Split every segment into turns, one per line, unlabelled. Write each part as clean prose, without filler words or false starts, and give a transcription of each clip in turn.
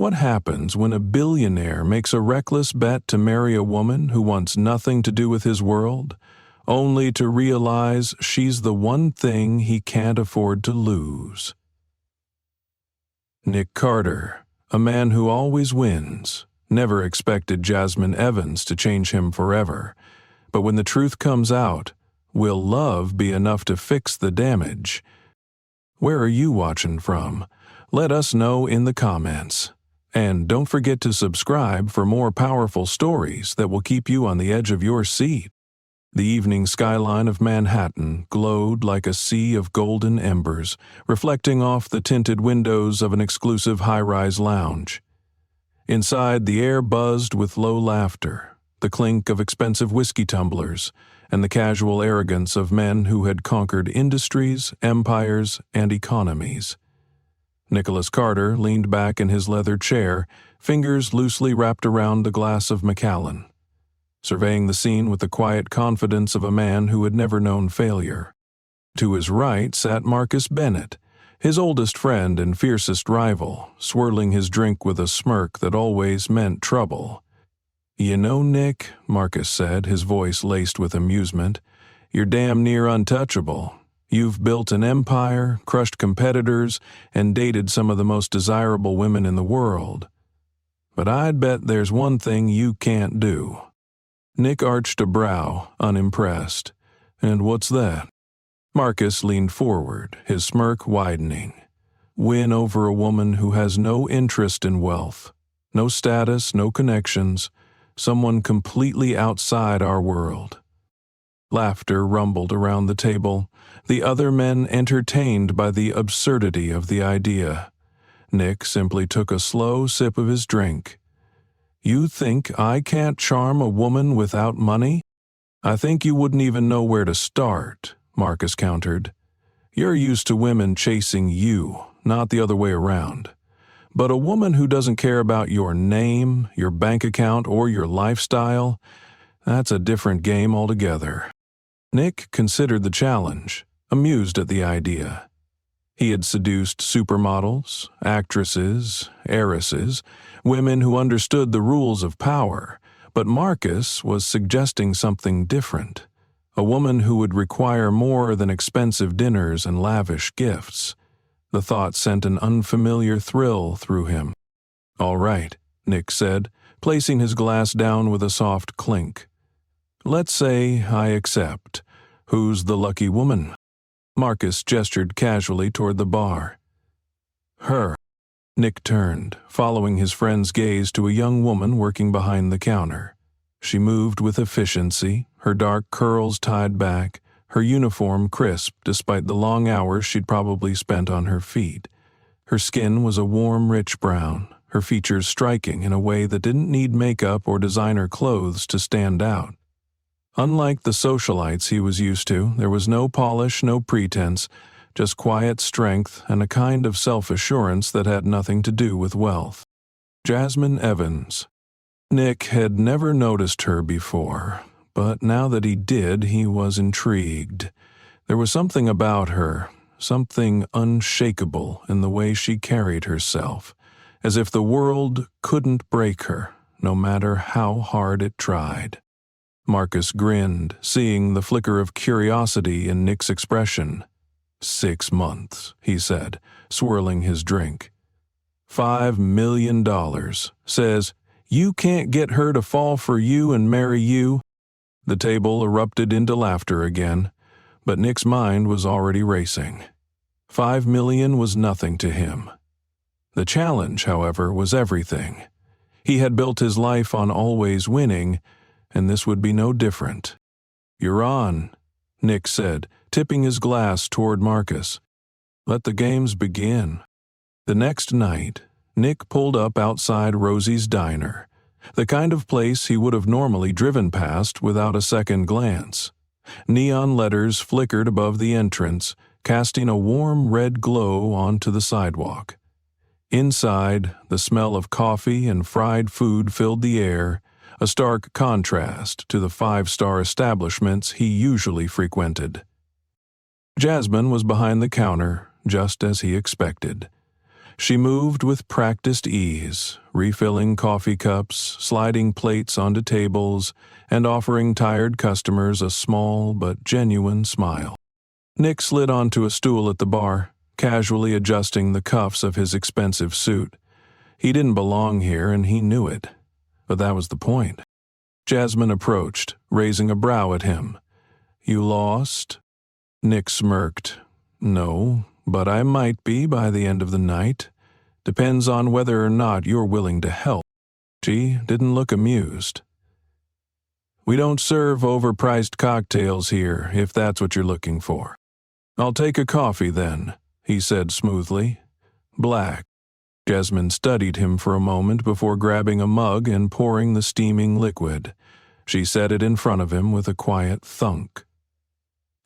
What happens when a billionaire makes a reckless bet to marry a woman who wants nothing to do with his world, only to realize she's the one thing he can't afford to lose? Nick Carter, a man who always wins, never expected Jasmine Evans to change him forever. But when the truth comes out, will love be enough to fix the damage? Where are you watching from? Let us know in the comments. And don't forget to subscribe for more powerful stories that will keep you on the edge of your seat. The evening skyline of Manhattan glowed like a sea of golden embers, reflecting off the tinted windows of an exclusive high-rise lounge. Inside, the air buzzed with low laughter, the clink of expensive whiskey tumblers, and the casual arrogance of men who had conquered industries, empires, and economies. Nicholas Carter leaned back in his leather chair, fingers loosely wrapped around a glass of Macallan, surveying the scene with the quiet confidence of a man who had never known failure. To his right sat Marcus Bennett, his oldest friend and fiercest rival, swirling his drink with a smirk that always meant trouble. "You know, Nick," Marcus said, his voice laced with amusement, "you're damn near untouchable. You've built an empire, crushed competitors, and dated some of the most desirable women in the world. But I'd bet there's one thing you can't do." Nick arched a brow, unimpressed. "And what's that?" Marcus leaned forward, his smirk widening. "Win over a woman who has no interest in wealth, no status, no connections, someone completely outside our world." Laughter rumbled around the table, the other men entertained by the absurdity of the idea. Nick simply took a slow sip of his drink. "You think I can't charm a woman without money? I think you wouldn't even know where to start," Marcus countered. "You're used to women chasing you, not the other way around. But a woman who doesn't care about your name, your bank account, or your lifestyle, that's a different game altogether." Nick considered the challenge, amused at the idea. He had seduced supermodels, actresses, heiresses, women who understood the rules of power, but Marcus was suggesting something different. A woman who would require more than expensive dinners and lavish gifts. The thought sent an unfamiliar thrill through him. "All right," Nick said, placing his glass down with a soft clink. "Let's say I accept. Who's the lucky woman?" Marcus gestured casually toward the bar. "Her." Nick turned, following his friend's gaze to a young woman working behind the counter. She moved with efficiency, her dark curls tied back, her uniform crisp despite the long hours she'd probably spent on her feet. Her skin was a warm, rich brown, her features striking in a way that didn't need makeup or designer clothes to stand out. Unlike the socialites he was used to, there was no polish, no pretense, just quiet strength and a kind of self-assurance that had nothing to do with wealth. Jasmine Evans. Nick had never noticed her before, but now that he did, he was intrigued. There was something about her, something unshakable in the way she carried herself, as if the world couldn't break her, no matter how hard it tried. Marcus grinned, seeing the flicker of curiosity in Nick's expression. 6 months, he said, swirling his drink. $5 million. Says, you can't get her to fall for you and marry you. The table erupted into laughter again, but Nick's mind was already racing. $5 million was nothing to him. The challenge, however, was everything. He had built his life on always winning, and this would be no different. "You're on," Nick said, tipping his glass toward Marcus. "Let the games begin." The next night, Nick pulled up outside Rosie's Diner, the kind of place he would have normally driven past without a second glance. Neon letters flickered above the entrance, casting a warm red glow onto the sidewalk. Inside, the smell of coffee and fried food filled the air, a stark contrast to the 5-star establishments he usually frequented. Jasmine was behind the counter, just as he expected. She moved with practiced ease, refilling coffee cups, sliding plates onto tables, and offering tired customers a small but genuine smile. Nick slid onto a stool at the bar, casually adjusting the cuffs of his expensive suit. He didn't belong here, and he knew it. But that was the point. Jasmine approached, raising a brow at him. "You lost?" Nick smirked. "No, but I might be by the end of the night. Depends on whether or not you're willing to help." She didn't look amused. "We don't serve overpriced cocktails here, if that's what you're looking for." "I'll take a coffee then," he said smoothly. "Black." Jasmine studied him for a moment before grabbing a mug and pouring the steaming liquid. She set it in front of him with a quiet thunk.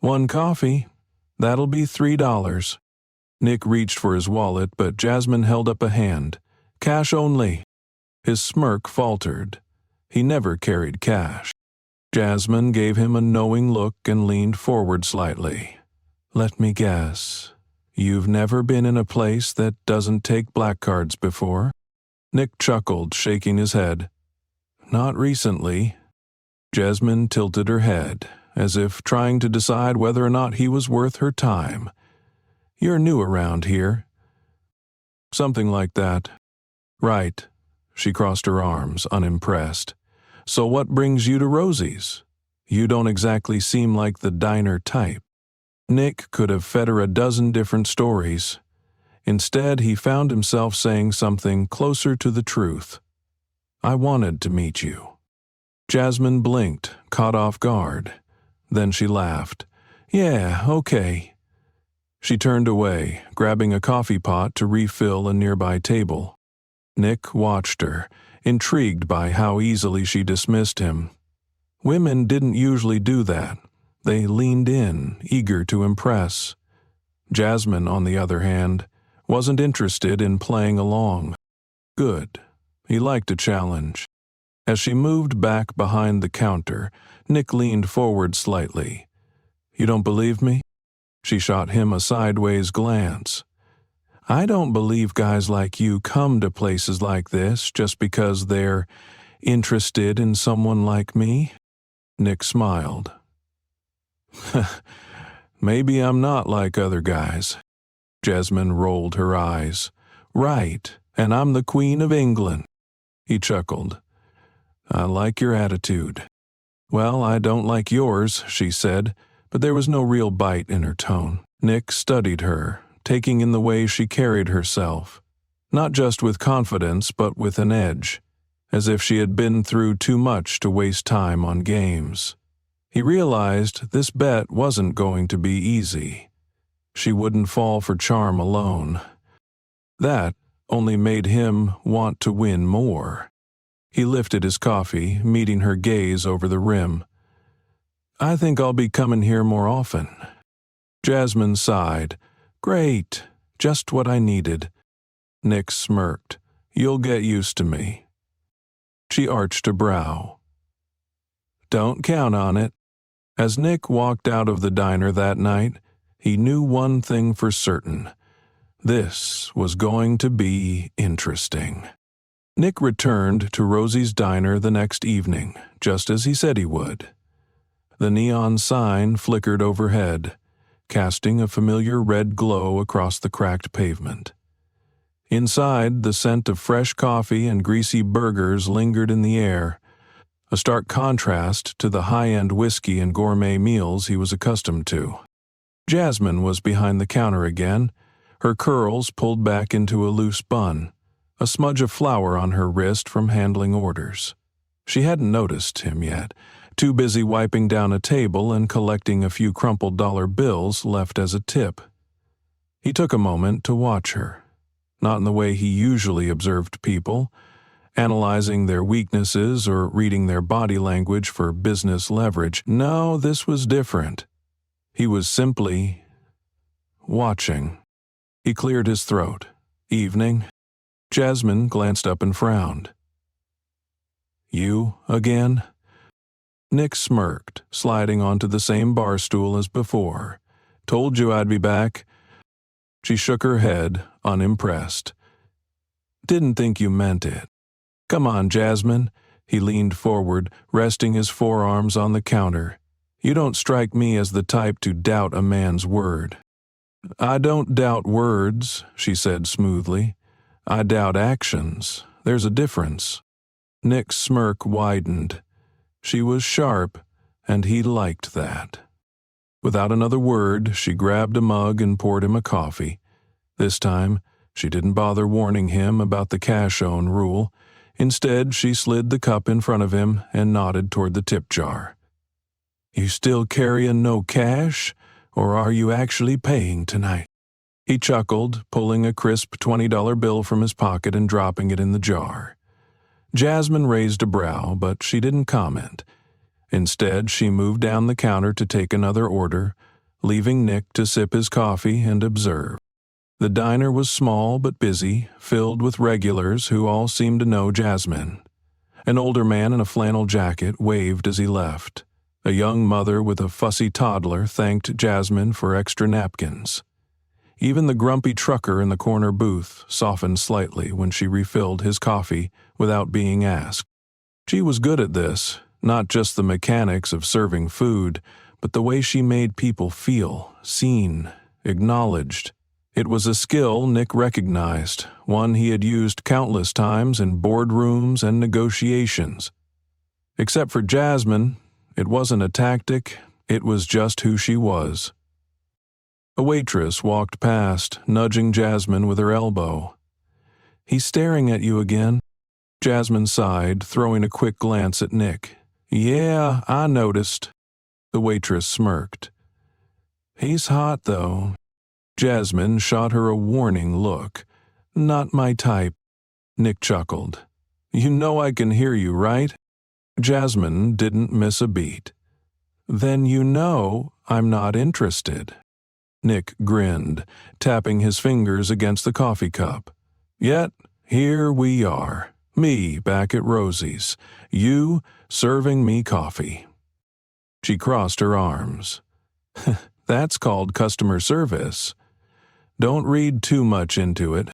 "One coffee. That'll be $3. Nick reached for his wallet, but Jasmine held up a hand. "Cash only." His smirk faltered. He never carried cash. Jasmine gave him a knowing look and leaned forward slightly. "Let me guess. You've never been in a place that doesn't take black cards before?" Nick chuckled, shaking his head. "Not recently." Jasmine tilted her head, as if trying to decide whether or not he was worth her time. "You're new around here." "Something like that." "Right." She crossed her arms, unimpressed. "So what brings you to Rosie's? You don't exactly seem like the diner type." Nick could have fed her a dozen different stories. Instead, he found himself saying something closer to the truth. "I wanted to meet you." Jasmine blinked, caught off guard. Then she laughed. "Yeah, okay." She turned away, grabbing a coffee pot to refill a nearby table. Nick watched her, intrigued by how easily she dismissed him. Women didn't usually do that. They leaned in, eager to impress. Jasmine, on the other hand, wasn't interested in playing along. Good. He liked a challenge. As she moved back behind the counter, Nick leaned forward slightly. "You don't believe me?" She shot him a sideways glance. "I don't believe guys like you come to places like this just because they're interested in someone like me." Nick smiled. "Maybe I'm not like other guys." Jasmine rolled her eyes. "Right, and I'm the Queen of England." He chuckled. "I like your attitude." "Well, I don't like yours," she said, but there was no real bite in her tone. Nick studied her, taking in the way she carried herself, not just with confidence but with an edge, as if she had been through too much to waste time on games. He realized this bet wasn't going to be easy. She wouldn't fall for charm alone. That only made him want to win more. He lifted his coffee, meeting her gaze over the rim. "I think I'll be coming here more often." Jasmine sighed. "Great, just what I needed." Nick smirked. "You'll get used to me." She arched a brow. "Don't count on it." As Nick walked out of the diner that night, he knew one thing for certain. This was going to be interesting. Nick returned to Rosie's diner the next evening, just as he said he would. The neon sign flickered overhead, casting a familiar red glow across the cracked pavement. Inside, the scent of fresh coffee and greasy burgers lingered in the air, a stark contrast to the high-end whiskey and gourmet meals he was accustomed to. Jasmine was behind the counter again, her curls pulled back into a loose bun, a smudge of flour on her wrist from handling orders. She hadn't noticed him yet, too busy wiping down a table and collecting a few crumpled dollar bills left as a tip. He took a moment to watch her, not in the way he usually observed people, analyzing their weaknesses or reading their body language for business leverage. No, this was different. He was simply watching. He cleared his throat. "Evening." Jasmine glanced up and frowned. "You again?" Nick smirked, sliding onto the same bar stool as before. "Told you I'd be back." She shook her head, unimpressed. Didn't think you meant it. Come on, Jasmine. He leaned forward, resting his forearms on the counter. You don't strike me as the type to doubt a man's word. I don't doubt words, she said smoothly. I doubt actions. There's a difference. Nick's smirk widened. She was sharp, and he liked that. Without another word, she grabbed a mug and poured him a coffee. This time, she didn't bother warning him about the cash-own rule. Instead, she slid the cup in front of him and nodded toward the tip jar. You still carrying no cash, or are you actually paying tonight? He chuckled, pulling a crisp $20 bill from his pocket and dropping it in the jar. Jasmine raised a brow, but she didn't comment. Instead, she moved down the counter to take another order, leaving Nick to sip his coffee and observe. The diner was small but busy, filled with regulars who all seemed to know Jasmine. An older man in a flannel jacket waved as he left. A young mother with a fussy toddler thanked Jasmine for extra napkins. Even the grumpy trucker in the corner booth softened slightly when she refilled his coffee without being asked. She was good at this, not just the mechanics of serving food, but the way she made people feel, seen, acknowledged. It was a skill Nick recognized, one he had used countless times in boardrooms and negotiations. Except for Jasmine, it wasn't a tactic, it was just who she was. A waitress walked past, nudging Jasmine with her elbow. He's staring at you again. Jasmine sighed, throwing a quick glance at Nick. Yeah, I noticed. The waitress smirked. He's hot, though. Jasmine shot her a warning look. Not my type. Nick chuckled. You know I can hear you, right? Jasmine didn't miss a beat. Then you know I'm not interested. Nick grinned, tapping his fingers against the coffee cup. Yet, here we are. Me back at Rosie's. You serving me coffee. She crossed her arms. That's called customer service. Don't read too much into it.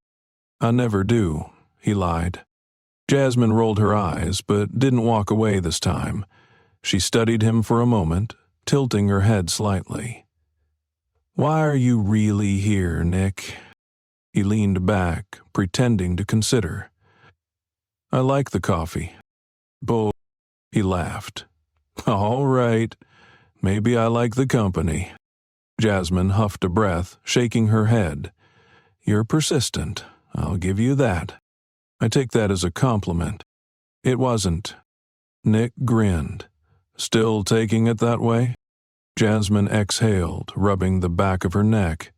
I never do, he lied. Jasmine rolled her eyes, but didn't walk away this time. She studied him for a moment, tilting her head slightly. Why are you really here, Nick? He leaned back, pretending to consider. I like the coffee. Bull, he laughed. All right, maybe I like the company. Jasmine huffed a breath, shaking her head. You're persistent, I'll give you that. I take that as a compliment. It wasn't. Nick grinned. Still taking it that way? Jasmine exhaled, rubbing the back of her neck.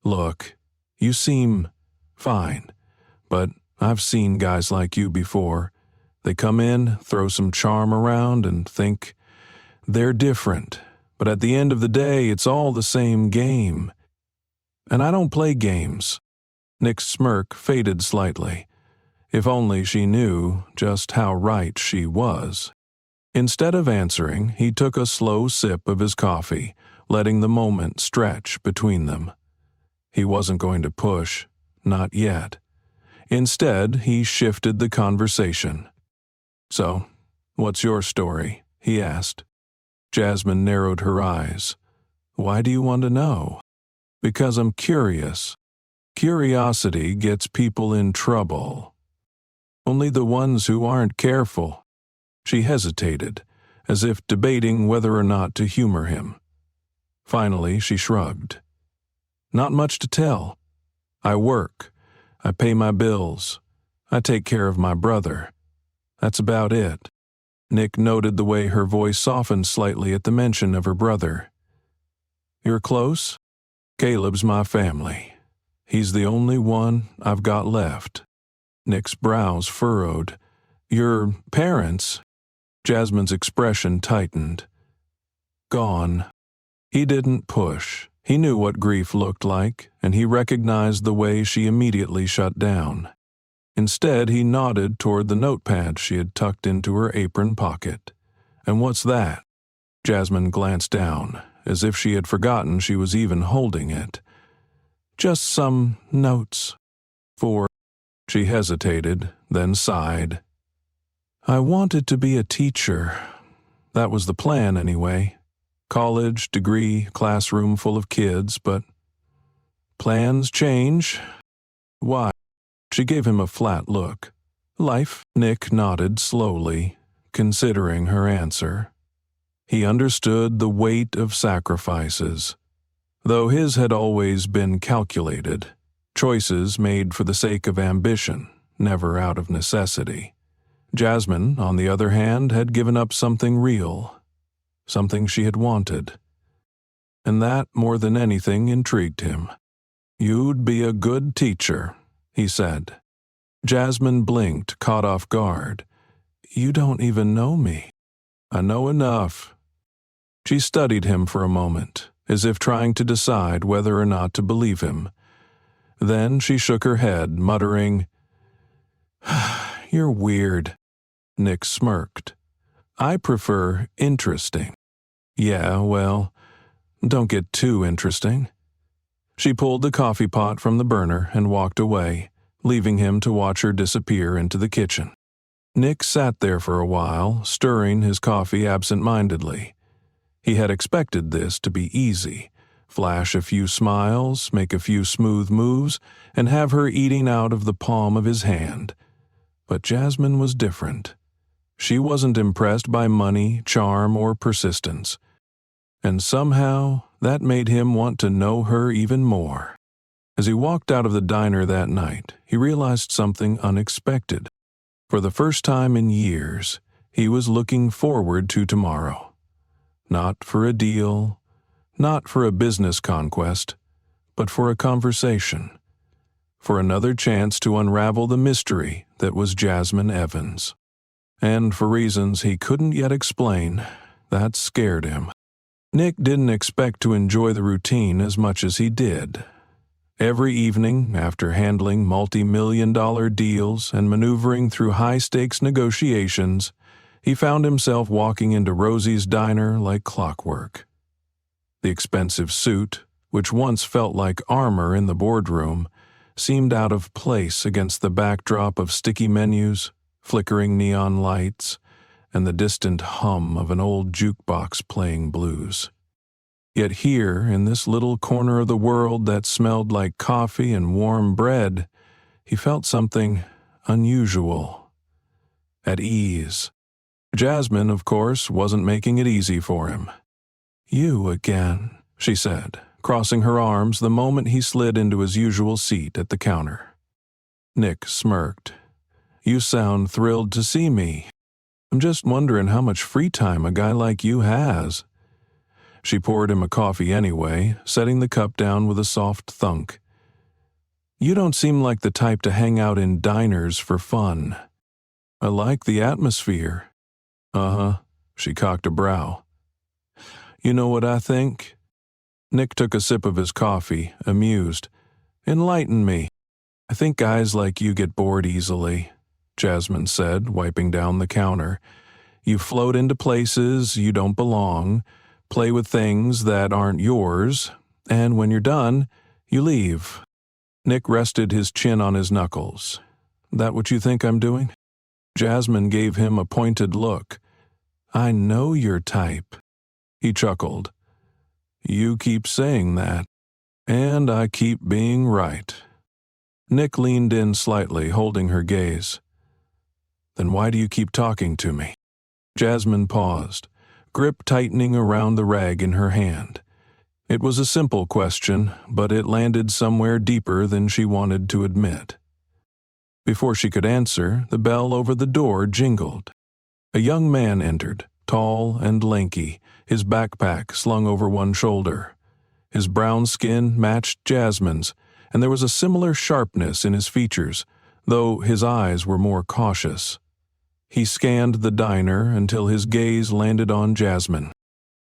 Look, you seem fine, but I've seen guys like you before. They come in, throw some charm around, and think they're different. But at the end of the day, it's all the same game. And I don't play games. Nick's smirk faded slightly. If only she knew just how right she was. Instead of answering, he took a slow sip of his coffee, letting the moment stretch between them. He wasn't going to push, not yet. Instead, he shifted the conversation. So, what's your story? He asked. Jasmine narrowed her eyes. Why do you want to know? Because I'm curious. Curiosity gets people in trouble. Only the ones who aren't careful. She hesitated, as if debating whether or not to humor him. Finally, she shrugged. Not much to tell. I work. I pay my bills. I take care of my brother. That's about it. Nick noted the way her voice softened slightly at the mention of her brother. You're close? Caleb's my family. He's the only one I've got left. Nick's brows furrowed. Your parents? Jasmine's expression tightened. Gone. He didn't push. He knew what grief looked like, and he recognized the way she immediately shut down. Instead, he nodded toward the notepad she had tucked into her apron pocket. And what's that? Jasmine glanced down, as if she had forgotten she was even holding it. Just some notes. For She hesitated, then sighed. I wanted to be a teacher. That was the plan, anyway. College, degree, classroom full of kids, but plans change. Why? She gave him a flat look. Life. Nick nodded slowly, considering her answer. He understood the weight of sacrifices. Though his had always been calculated, choices made for the sake of ambition, never out of necessity. Jasmine, on the other hand, had given up something real, something she had wanted. And that, more than anything, intrigued him. You'd be a good teacher, he said. Jasmine blinked, caught off guard. You don't even know me. I know enough. She studied him for a moment, as if trying to decide whether or not to believe him. Then she shook her head, muttering, You're weird. Nick smirked. I prefer interesting. Yeah, well, don't get too interesting. She pulled the coffee pot from the burner and walked away, leaving him to watch her disappear into the kitchen. Nick sat there for a while, stirring his coffee absent-mindedly. He had expected this to be easy. Flash a few smiles, make a few smooth moves, and have her eating out of the palm of his hand. But Jasmine was different. She wasn't impressed by money, charm, or persistence. And somehow, that made him want to know her even more. As he walked out of the diner that night, he realized something unexpected. For the first time in years, he was looking forward to tomorrow. Not for a deal, not for a business conquest, but for a conversation. For another chance to unravel the mystery that was Jasmine Evans. And for reasons he couldn't yet explain, that scared him. Nick didn't expect to enjoy the routine as much as he did. Every evening, after handling multi-million-dollar deals and maneuvering through high-stakes negotiations, he found himself walking into Rosie's diner like clockwork. The expensive suit, which once felt like armor in the boardroom, seemed out of place against the backdrop of sticky menus, flickering neon lights, and the distant hum of an old jukebox playing blues. Yet here, in this little corner of the world that smelled like coffee and warm bread, he felt something unusual. At ease. Jasmine, of course, wasn't making it easy for him. You again, she said, crossing her arms the moment he slid into his usual seat at the counter. Nick smirked. You sound thrilled to see me. I'm just wondering how much free time a guy like you has. She poured him a coffee anyway, setting the cup down with a soft thunk. You don't seem like the type to hang out in diners for fun. I like the atmosphere. Uh-huh, she cocked a brow. You know what I think? Nick took a sip of his coffee, amused. Enlighten me. I think guys like you get bored easily, Jasmine said, wiping down the counter. You float into places you don't belong, play with things that aren't yours, and when you're done, you leave. Nick rested his chin on his knuckles. That what you think I'm doing? Jasmine gave him a pointed look. I know your type. He chuckled. You keep saying that, and I keep being right. Nick leaned in slightly, holding her gaze. Then why do you keep talking to me? Jasmine paused, grip tightening around the rag in her hand. It was a simple question, but it landed somewhere deeper than she wanted to admit. Before she could answer, the bell over the door jingled. A young man entered, tall and lanky, his backpack slung over one shoulder. His brown skin matched Jasmine's, and there was a similar sharpness in his features, though his eyes were more cautious. He scanned the diner until his gaze landed on Jasmine.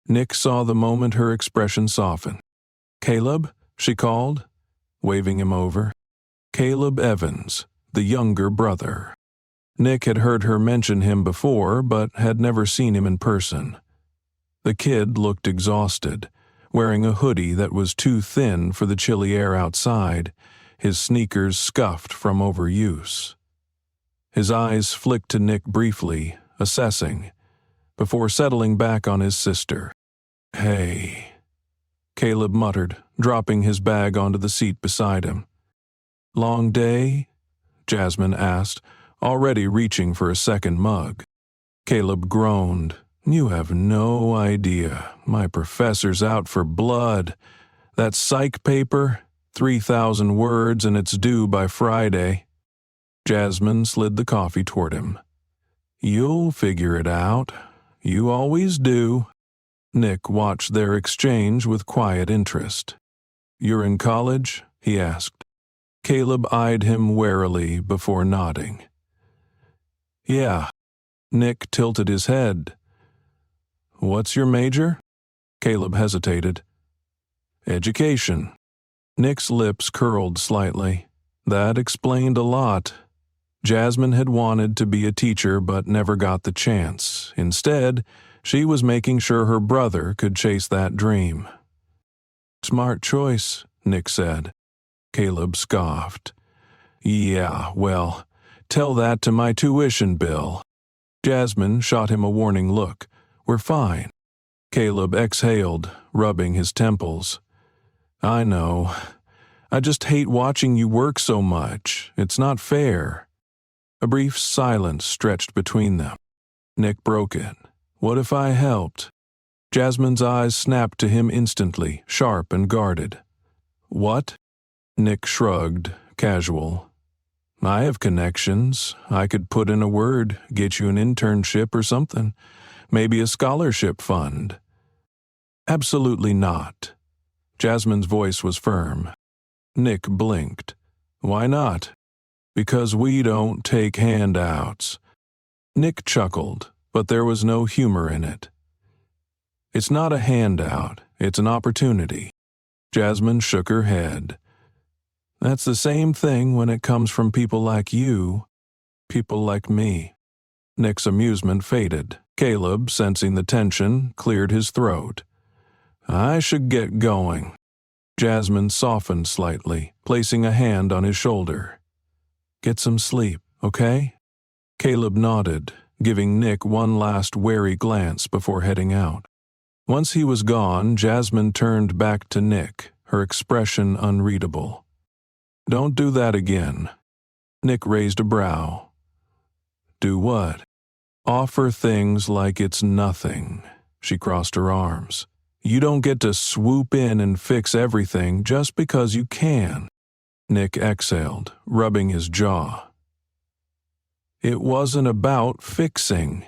Nick saw the moment her expression soften. Caleb, she called, waving him over. Caleb Evans, the younger brother. Nick had heard her mention him before, but had never seen him in person. The kid looked exhausted, wearing a hoodie that was too thin for the chilly air outside, his sneakers scuffed from overuse. His eyes flicked to Nick briefly, assessing, before settling back on his sister. "Hey," Caleb muttered, dropping his bag onto the seat beside him. "Long day?" Jasmine asked, already reaching for a second mug. Caleb groaned. "You have no idea. My professor's out for blood. That psych paper, 3,000 words and it's due by Friday." Jasmine slid the coffee toward him. "You'll figure it out. You always do." Nick watched their exchange with quiet interest. "You're in college?" he asked. Caleb eyed him warily before nodding. "Yeah." Nick tilted his head. "What's your major?" Caleb hesitated. "Education." Nick's lips curled slightly. That explained a lot. Jasmine had wanted to be a teacher but never got the chance. Instead, she was making sure her brother could chase that dream. "Smart choice," Nick said. Caleb scoffed. "Yeah, well, tell that to my tuition bill." Jasmine shot him a warning look. "We're fine." Caleb exhaled, rubbing his temples. "I know. I just hate watching you work so much. It's not fair." A brief silence stretched between them. Nick broke it. "What if I helped?" Jasmine's eyes snapped to him instantly, sharp and guarded. "What?" Nick shrugged, casual. "I have connections. I could put in a word, get you an internship or something. Maybe a scholarship fund." "Absolutely not." Jasmine's voice was firm. Nick blinked. "Why not?" "Because we don't take handouts." Nick chuckled, but there was no humor in it. "It's not a handout, it's an opportunity." Jasmine shook her head. "That's the same thing when it comes from people like you. People like me." Nick's amusement faded. Caleb, sensing the tension, cleared his throat. "I should get going." Jasmine softened slightly, placing a hand on his shoulder. "Get some sleep, okay?" Caleb nodded, giving Nick one last wary glance before heading out. Once he was gone, Jasmine turned back to Nick, her expression unreadable. "Don't do that again." Nick raised a brow. "Do what?" "Offer things like it's nothing." She crossed her arms. "You don't get to swoop in and fix everything just because you can." Nick exhaled, rubbing his jaw. "It wasn't about fixing.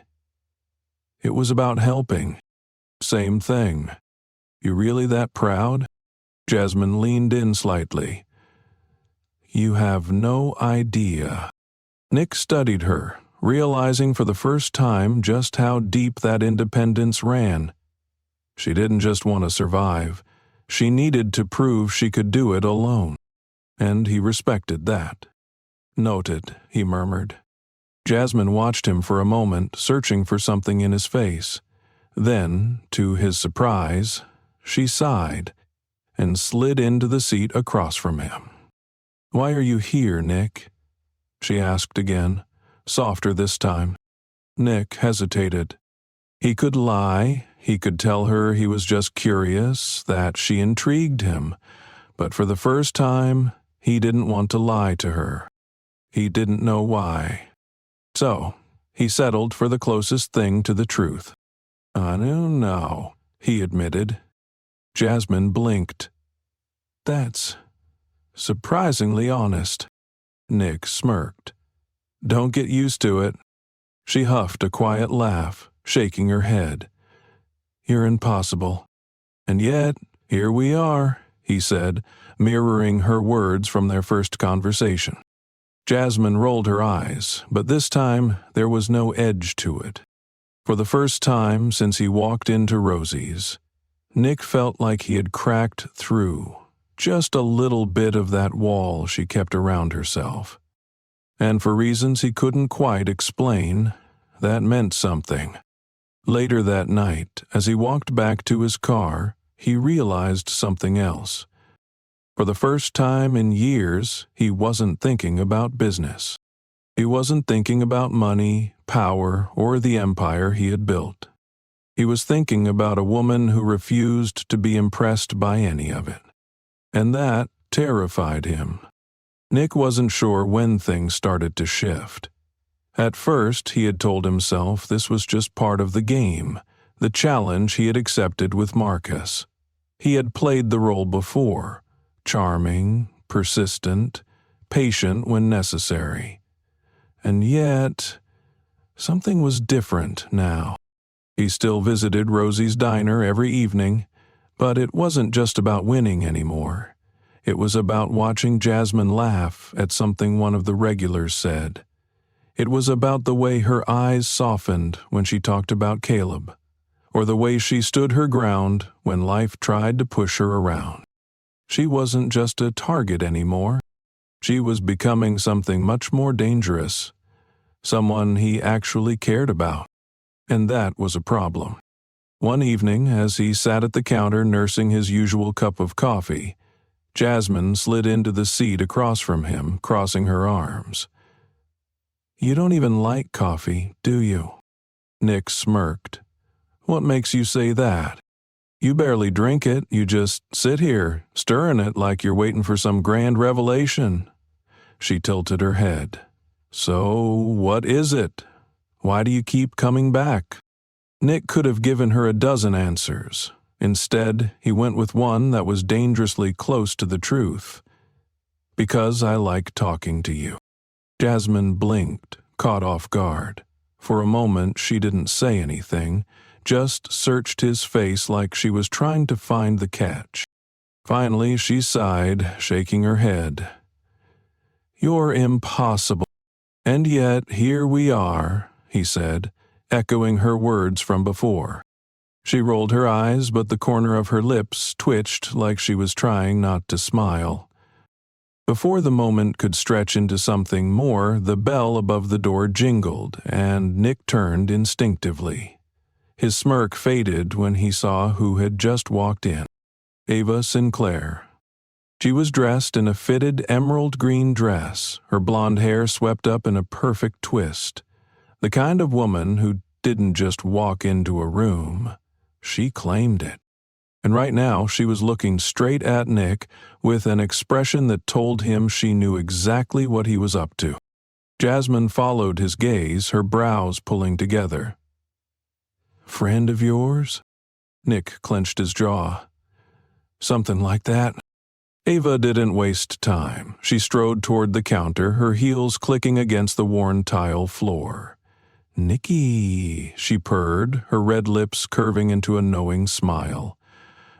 It was about helping. Same thing. You really that proud?" Jasmine leaned in slightly. "You have no idea." Nick studied her, realizing for the first time just how deep that independence ran. She didn't just want to survive. She needed to prove she could do it alone. And he respected that. "Noted," he murmured. Jasmine watched him for a moment, searching for something in his face. Then, to his surprise, she sighed and slid into the seat across from him. "Why are you here, Nick?" she asked again, softer this time. Nick hesitated. He could lie, he could tell her he was just curious, that she intrigued him, but for the first time, he didn't want to lie to her. He didn't know why. So, he settled for the closest thing to the truth. "I don't know," he admitted. Jasmine blinked. "That's surprisingly honest." Nick smirked. "Don't get used to it." She huffed a quiet laugh, shaking her head. "You're impossible." "And yet, here we are," he said, mirroring her words from their first conversation. Jasmine rolled her eyes, but this time there was no edge to it. For the first time since he walked into Rosie's, Nick felt like he had cracked through just a little bit of that wall she kept around herself. And for reasons he couldn't quite explain, that meant something. Later that night, as he walked back to his car, he realized something else. For the first time in years, he wasn't thinking about business. He wasn't thinking about money, power, or the empire he had built. He was thinking about a woman who refused to be impressed by any of it. And that terrified him. Nick wasn't sure when things started to shift. At first, he had told himself this was just part of the game, the challenge he had accepted with Marcus. He had played the role before, charming, persistent, patient when necessary. And yet, something was different now. He still visited Rosie's diner every evening, but it wasn't just about winning anymore. It was about watching Jasmine laugh at something one of the regulars said. It was about the way her eyes softened when she talked about Caleb, or the way she stood her ground when life tried to push her around. She wasn't just a target anymore. She was becoming something much more dangerous, someone he actually cared about. And that was a problem. One evening, as he sat at the counter nursing his usual cup of coffee, Jasmine slid into the seat across from him, crossing her arms. "You don't even like coffee, do you?" Nick smirked. "What makes you say that? You barely drink it, you just sit here, stirring it like you're waiting for some grand revelation." She tilted her head. "So, what is it? Why do you keep coming back?" Nick could have given her a dozen answers. Instead, he went with one that was dangerously close to the truth. "Because I like talking to you." Jasmine blinked, caught off guard. For a moment, she didn't say anything, just searched his face like she was trying to find the catch. Finally, she sighed, shaking her head. "You're impossible. And yet, here we are," he said, echoing her words from before. She rolled her eyes, but the corner of her lips twitched like she was trying not to smile. Before the moment could stretch into something more, the bell above the door jingled, and Nick turned instinctively. His smirk faded when he saw who had just walked in. Ava Sinclair. She was dressed in a fitted emerald green dress, her blonde hair swept up in a perfect twist. The kind of woman who didn't just walk into a room. She claimed it. And right now she was looking straight at Nick with an expression that told him she knew exactly what he was up to. Jasmine followed his gaze, her brows pulling together. "Friend of yours?" Nick clenched his jaw. "Something like that." Ava didn't waste time. She strode toward the counter, her heels clicking against the worn tile floor. "Nicky," she purred, her red lips curving into a knowing smile.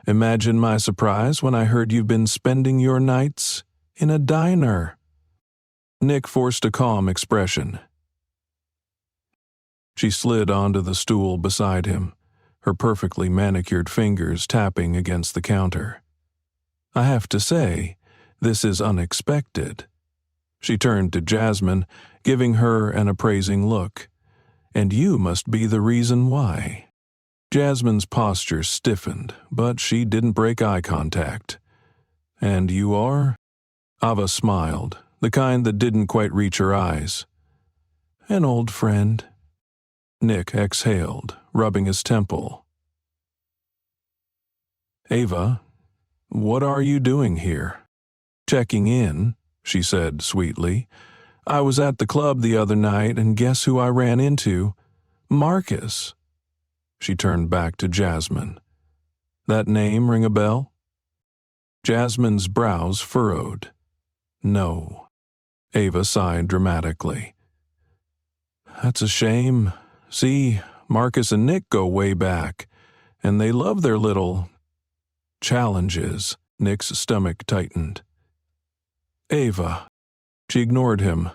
"Imagine my surprise when I heard you've been spending your nights in a diner." Nick forced a calm expression. She slid onto the stool beside him, her perfectly manicured fingers tapping against the counter. "I have to say, this is unexpected." She turned to Jasmine, giving her an appraising look. "And you must be the reason why." Jasmine's posture stiffened, but she didn't break eye contact. "And you are?" Ava smiled, the kind that didn't quite reach her eyes. "An old friend." Nick exhaled, rubbing his temple. "Ava, what are you doing here?" "Checking in," she said sweetly. "I was at the club the other night, and guess who I ran into? Marcus." She turned back to Jasmine. "That name ring a bell?" Jasmine's brows furrowed. "No." Ava sighed dramatically. "That's a shame. See, Marcus and Nick go way back, and they love their little challenges." Nick's stomach tightened. "Ava." She ignored him.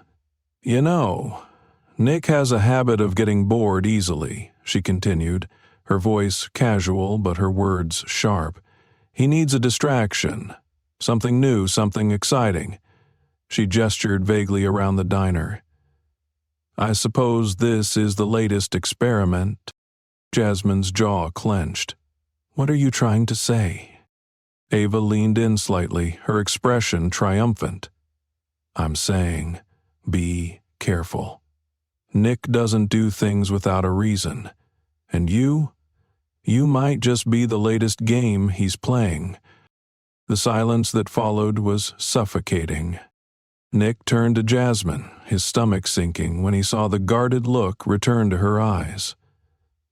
"You know, Nick has a habit of getting bored easily," she continued, her voice casual but her words sharp. "He needs a distraction. Something new, something exciting." She gestured vaguely around the diner. "I suppose this is the latest experiment." Jasmine's jaw clenched. "What are you trying to say?" Ava leaned in slightly, her expression triumphant. I'm saying, be careful. Nick doesn't do things without a reason. And you might just be the latest game he's playing. The silence that followed was suffocating. Nick turned to Jasmine, his stomach sinking when he saw the guarded look return to her eyes.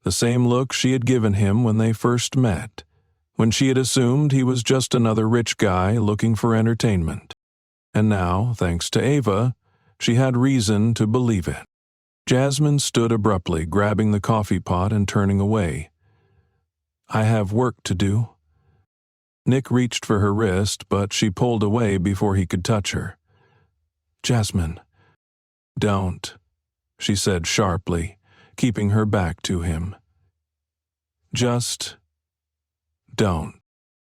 The same look she had given him when they first met, when she had assumed he was just another rich guy looking for entertainment. And now, thanks to Ava, she had reason to believe it. Jasmine stood abruptly, grabbing the coffee pot and turning away. I have work to do. Nick reached for her wrist, but she pulled away before he could touch her. Jasmine. Don't, she said sharply, keeping her back to him. Just don't.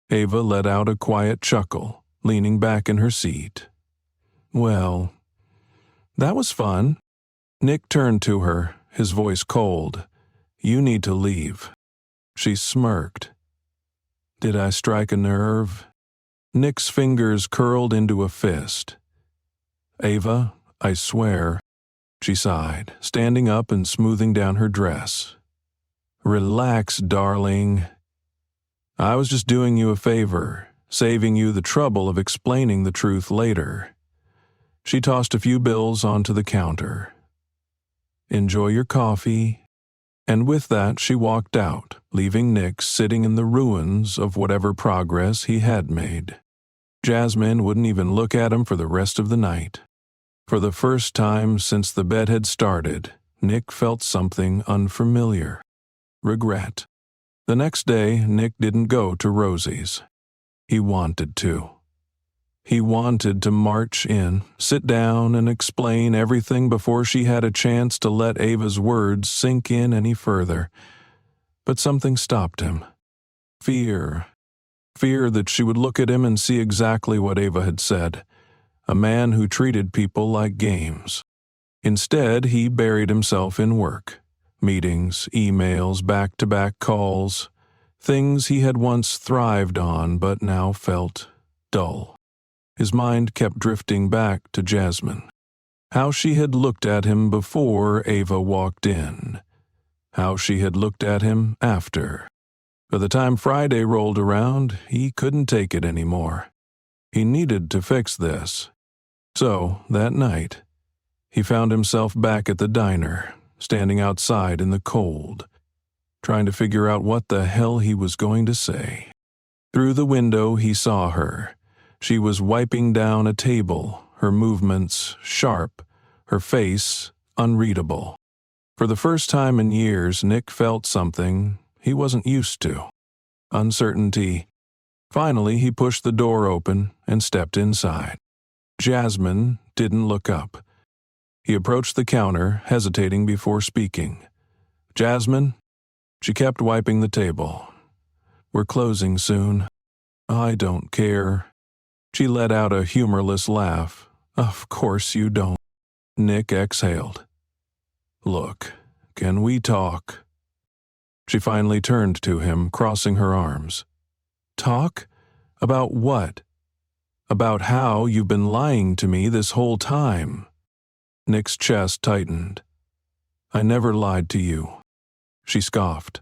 Ava let out a quiet chuckle, leaning back in her seat. Well, that was fun. Nick turned to her, his voice cold. You need to leave. She smirked. Did I strike a nerve? Nick's fingers curled into a fist. Ava, I swear, she sighed, standing up and smoothing down her dress. Relax, darling. I was just doing you a favor, saving you the trouble of explaining the truth later. She tossed a few bills onto the counter. Enjoy your coffee. And with that she walked out, leaving Nick sitting in the ruins of whatever progress he had made. Jasmine wouldn't even look at him for the rest of the night. For the first time since the bed had started, Nick felt something unfamiliar. Regret. The next day, Nick didn't go to Rosie's. He wanted to. He wanted to march in, sit down, and explain everything before she had a chance to let Ava's words sink in any further. But something stopped him. Fear. Fear that she would look at him and see exactly what Ava had said. A man who treated people like games. Instead, he buried himself in work. Meetings, emails, back-to-back calls. Things he had once thrived on but now felt dull. His mind kept drifting back to Jasmine. How she had looked at him before Ava walked in. How she had looked at him after. By the time Friday rolled around, he couldn't take it anymore. He needed to fix this. So, that night, he found himself back at the diner, standing outside in the cold, trying to figure out what the hell he was going to say. Through the window he saw her. She was wiping down a table, her movements sharp, her face unreadable. For the first time in years, Nick felt something he wasn't used to. Uncertainty. Finally, he pushed the door open and stepped inside. Jasmine didn't look up. He approached the counter, hesitating before speaking. Jasmine? She kept wiping the table. We're closing soon. I don't care. She let out a humorless laugh. Of course you don't. Nick exhaled. Look, can we talk? She finally turned to him, crossing her arms. Talk? About what? About how you've been lying to me this whole time. Nick's chest tightened. I never lied to you. She scoffed.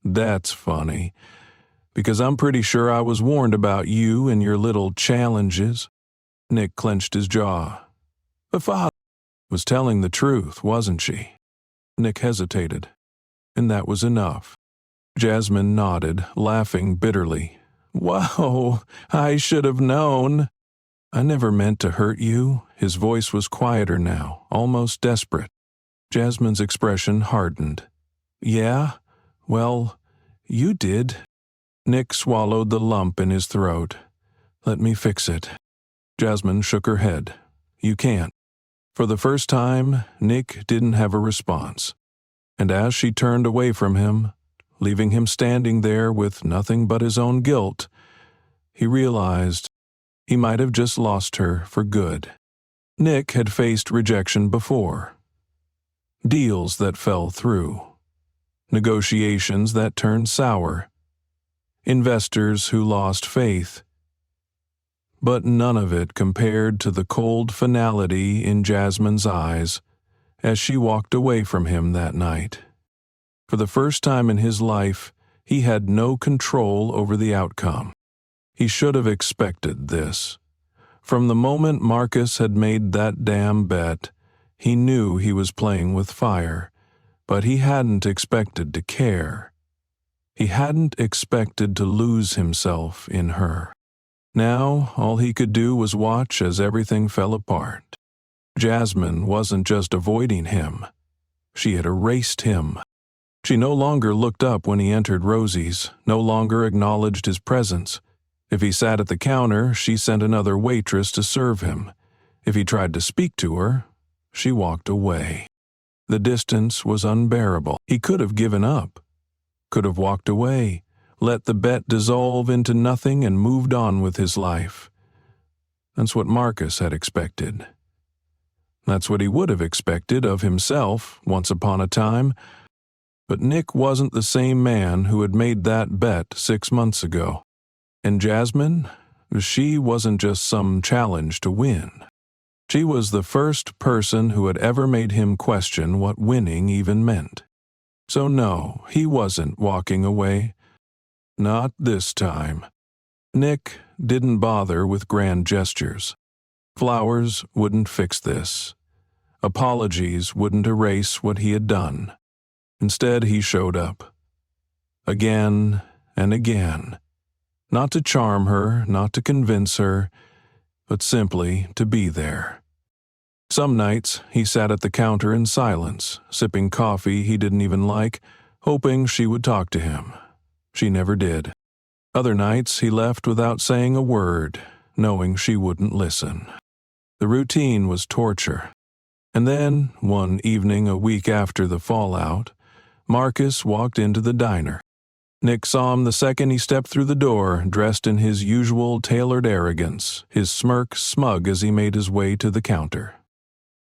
That's funny, because I'm pretty sure I was warned about you and your little challenges. Nick clenched his jaw. The father was telling the truth, wasn't she? Nick hesitated, and that was enough. Jasmine nodded, laughing bitterly. Whoa, I should have known. I never meant to hurt you. His voice was quieter now, almost desperate. Jasmine's expression hardened. Yeah? Well, you did. Nick swallowed the lump in his throat. Let me fix it. Jasmine shook her head. You can't. For the first time, Nick didn't have a response. And as she turned away from him, leaving him standing there with nothing but his own guilt, he realized he might have just lost her for good. Nick had faced rejection before. Deals that fell through. Negotiations that turned sour. investors who lost faith. But none of it compared to the cold finality in Jasmine's eyes as she walked away from him that night. For the first time in his life, he had no control over the outcome. He should have expected this. From the moment Marcus had made that damn bet, he knew he was playing with fire, but he hadn't expected to care. He hadn't expected to lose himself in her. Now, all he could do was watch as everything fell apart. Jasmine wasn't just avoiding him. She had erased him. She no longer looked up when he entered Rosie's, no longer acknowledged his presence. If he sat at the counter, she sent another waitress to serve him. If he tried to speak to her, she walked away. The distance was unbearable. He could have given up, could have walked away, let the bet dissolve into nothing and moved on with his life. That's what Marcus had expected. That's what he would have expected of himself once upon a time. But Nick wasn't the same man who had made that bet 6 months ago. And Jasmine, she wasn't just some challenge to win. She was the first person who had ever made him question what winning even meant. So no, he wasn't walking away. Not this time. Nick didn't bother with grand gestures. Flowers wouldn't fix this. Apologies wouldn't erase what he had done. Instead, he showed up. Again and again. Not to charm her, not to convince her, but simply to be there. Some nights, he sat at the counter in silence, sipping coffee he didn't even like, hoping she would talk to him. She never did. Other nights, he left without saying a word, knowing she wouldn't listen. The routine was torture. And then, one evening a week after the fallout, Marcus walked into the diner. Nick saw him the second he stepped through the door, dressed in his usual tailored arrogance, his smirk smug as he made his way to the counter.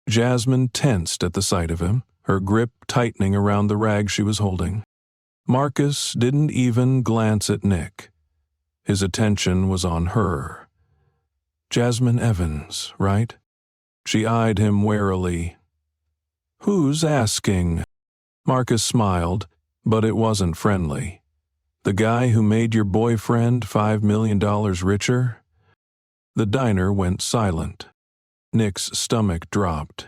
Jasmine tensed at the sight of him, her grip tightening around the rag she was holding. Marcus didn't even glance at Nick. His attention was on her. Jasmine Evans, right? She eyed him warily. Who's asking? Marcus smiled, but it wasn't friendly. The guy who made your boyfriend $5 million richer? The diner went silent. Nick's stomach dropped.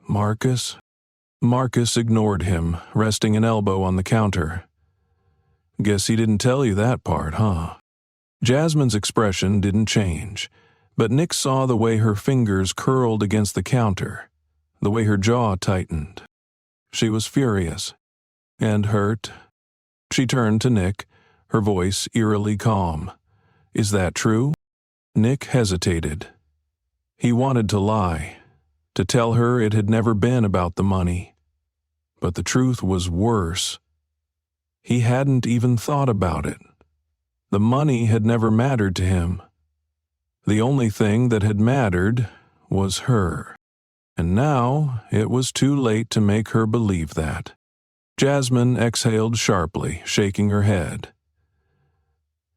Marcus? Marcus ignored him, resting an elbow on the counter. Guess he didn't tell you that part, huh? Jasmine's expression didn't change, but Nick saw the way her fingers curled against the counter, the way her jaw tightened. She was furious and hurt. She turned to Nick, her voice eerily calm. Is that true? Nick hesitated. He wanted to lie, to tell her it had never been about the money. But the truth was worse. He hadn't even thought about it. The money had never mattered to him. The only thing that had mattered was her. And now it was too late to make her believe that. Jasmine exhaled sharply, shaking her head.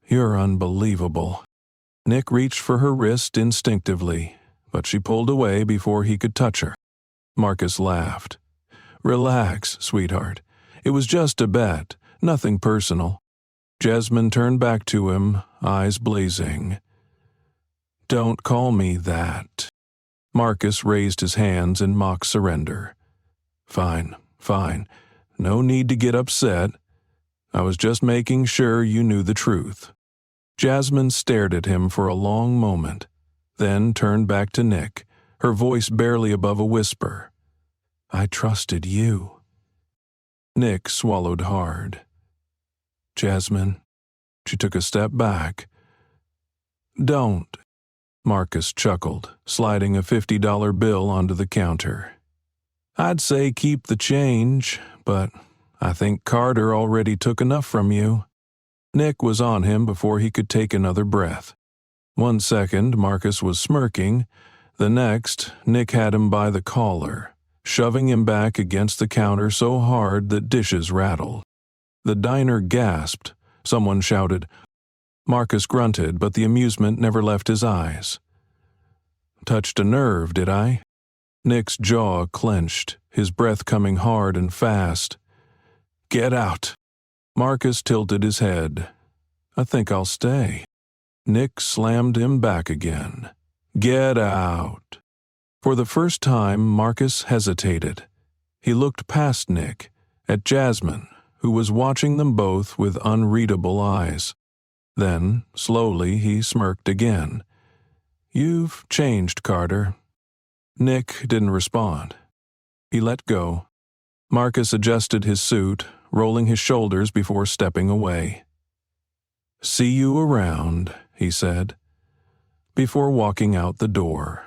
You're unbelievable. Nick reached for her wrist instinctively, but she pulled away before he could touch her. Marcus laughed. Relax, sweetheart. It was just a bet, nothing personal. Jasmine turned back to him, eyes blazing. Don't call me that. Marcus raised his hands in mock surrender. Fine, fine. No need to get upset. I was just making sure you knew the truth. Jasmine stared at him for a long moment, then turned back to Nick, her voice barely above a whisper. I trusted you. Nick swallowed hard. Jasmine. She took a step back. Don't. Marcus chuckled, sliding a $50 bill onto the counter. I'd say keep the change, but I think Carter already took enough from you. Nick was on him before he could take another breath. 1 second, Marcus was smirking. The next, Nick had him by the collar, shoving him back against the counter so hard that dishes rattled. The diner gasped. Someone shouted, Marcus grunted, but the amusement never left his eyes. Touched a nerve, did I? Nick's jaw clenched, his breath coming hard and fast. Get out. Marcus tilted his head. I think I'll stay. Nick slammed him back again. Get out. For the first time, Marcus hesitated. He looked past Nick, at Jasmine, who was watching them both with unreadable eyes. Then, slowly, he smirked again. You've changed, Carter. Nick didn't respond. He let go. Marcus adjusted his suit, rolling his shoulders before stepping away. See you around, he said, before walking out the door.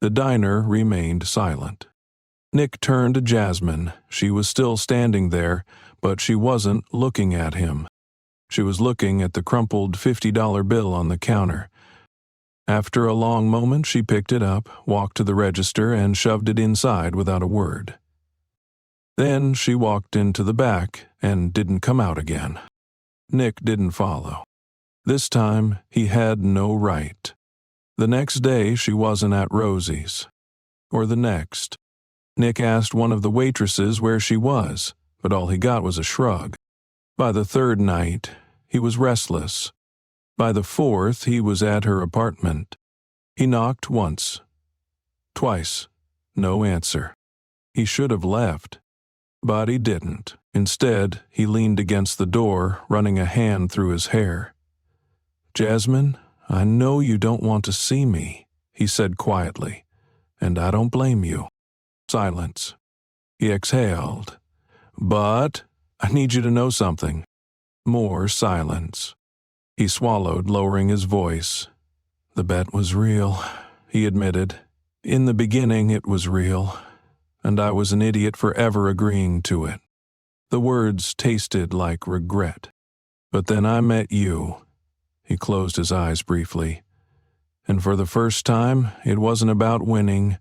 The diner remained silent. Nick turned to Jasmine. She was still standing there, but she wasn't looking at him. She was looking at the crumpled $50 bill on the counter. After a long moment, she picked it up, walked to the register, and shoved it inside without a word. Then she walked into the back and didn't come out again. Nick didn't follow. This time, he had no right. The next day, she wasn't at Rosie's. Or the next. Nick asked one of the waitresses where she was, but all he got was a shrug. By the third night, he was restless. By the fourth, he was at her apartment. He knocked once. Twice. No answer. He should have left. But he didn't. Instead, he leaned against the door, running a hand through his hair. Jasmine, I know you don't want to see me, he said quietly, and I don't blame you. Silence. He exhaled. But I need you to know something. More silence. He swallowed, lowering his voice. The bet was real, he admitted. In the beginning, it was real, and I was an idiot for ever agreeing to it. The words tasted like regret. But then I met you. He closed his eyes briefly. And for the first time, it wasn't about winning.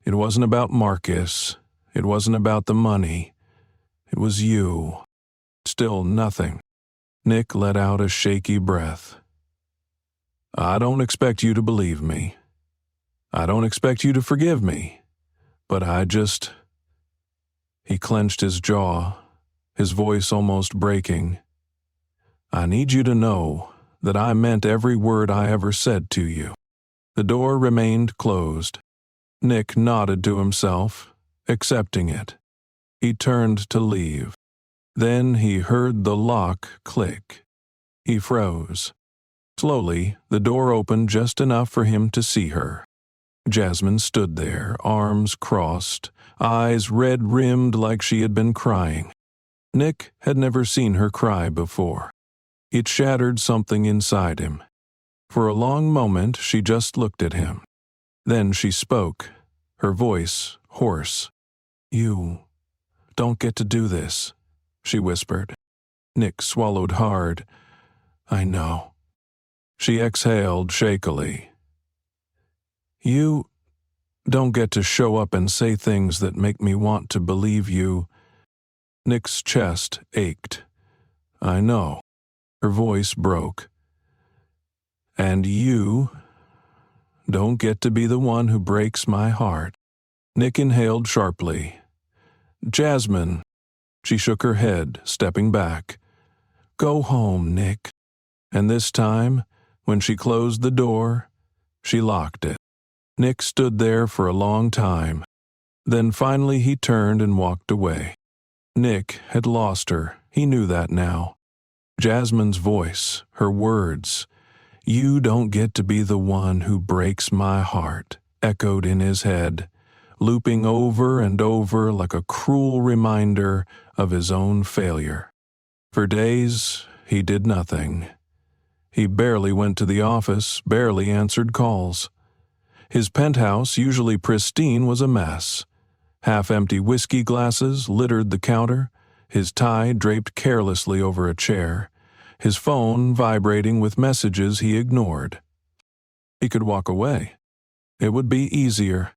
It wasn't about Marcus. It wasn't about the money. It was you. Still nothing. Nick let out a shaky breath. I don't expect you to believe me. I don't expect you to forgive me. But I just... He clenched his jaw, his voice almost breaking. I need you to know that I meant every word I ever said to you. The door remained closed. Nick nodded to himself, accepting it. He turned to leave. Then he heard the lock click. He froze. Slowly, the door opened just enough for him to see her. Jasmine stood there, arms crossed, eyes red-rimmed like she had been crying. Nick had never seen her cry before. It shattered something inside him. For a long moment, she just looked at him. Then she spoke, her voice hoarse. You don't get to do this, she whispered. Nick swallowed hard. I know. She exhaled shakily. You don't get to show up and say things that make me want to believe you. Nick's chest ached. I know. Her voice broke. And you don't get to be the one who breaks my heart. Nick inhaled sharply. Jasmine. She shook her head, stepping back. Go home, Nick. And this time, when she closed the door, she locked it. Nick stood there for a long time. Then finally he turned and walked away. Nick had lost her. He knew that now. Jasmine's voice, her words, you don't get to be the one who breaks my heart, echoed in his head, looping over and over like a cruel reminder of his own failure. For days, he did nothing. He barely went to the office, barely answered calls. His penthouse, usually pristine, was a mess. Half-empty whiskey glasses littered the counter, his tie draped carelessly over a chair, his phone vibrating with messages he ignored. He could walk away. It would be easier.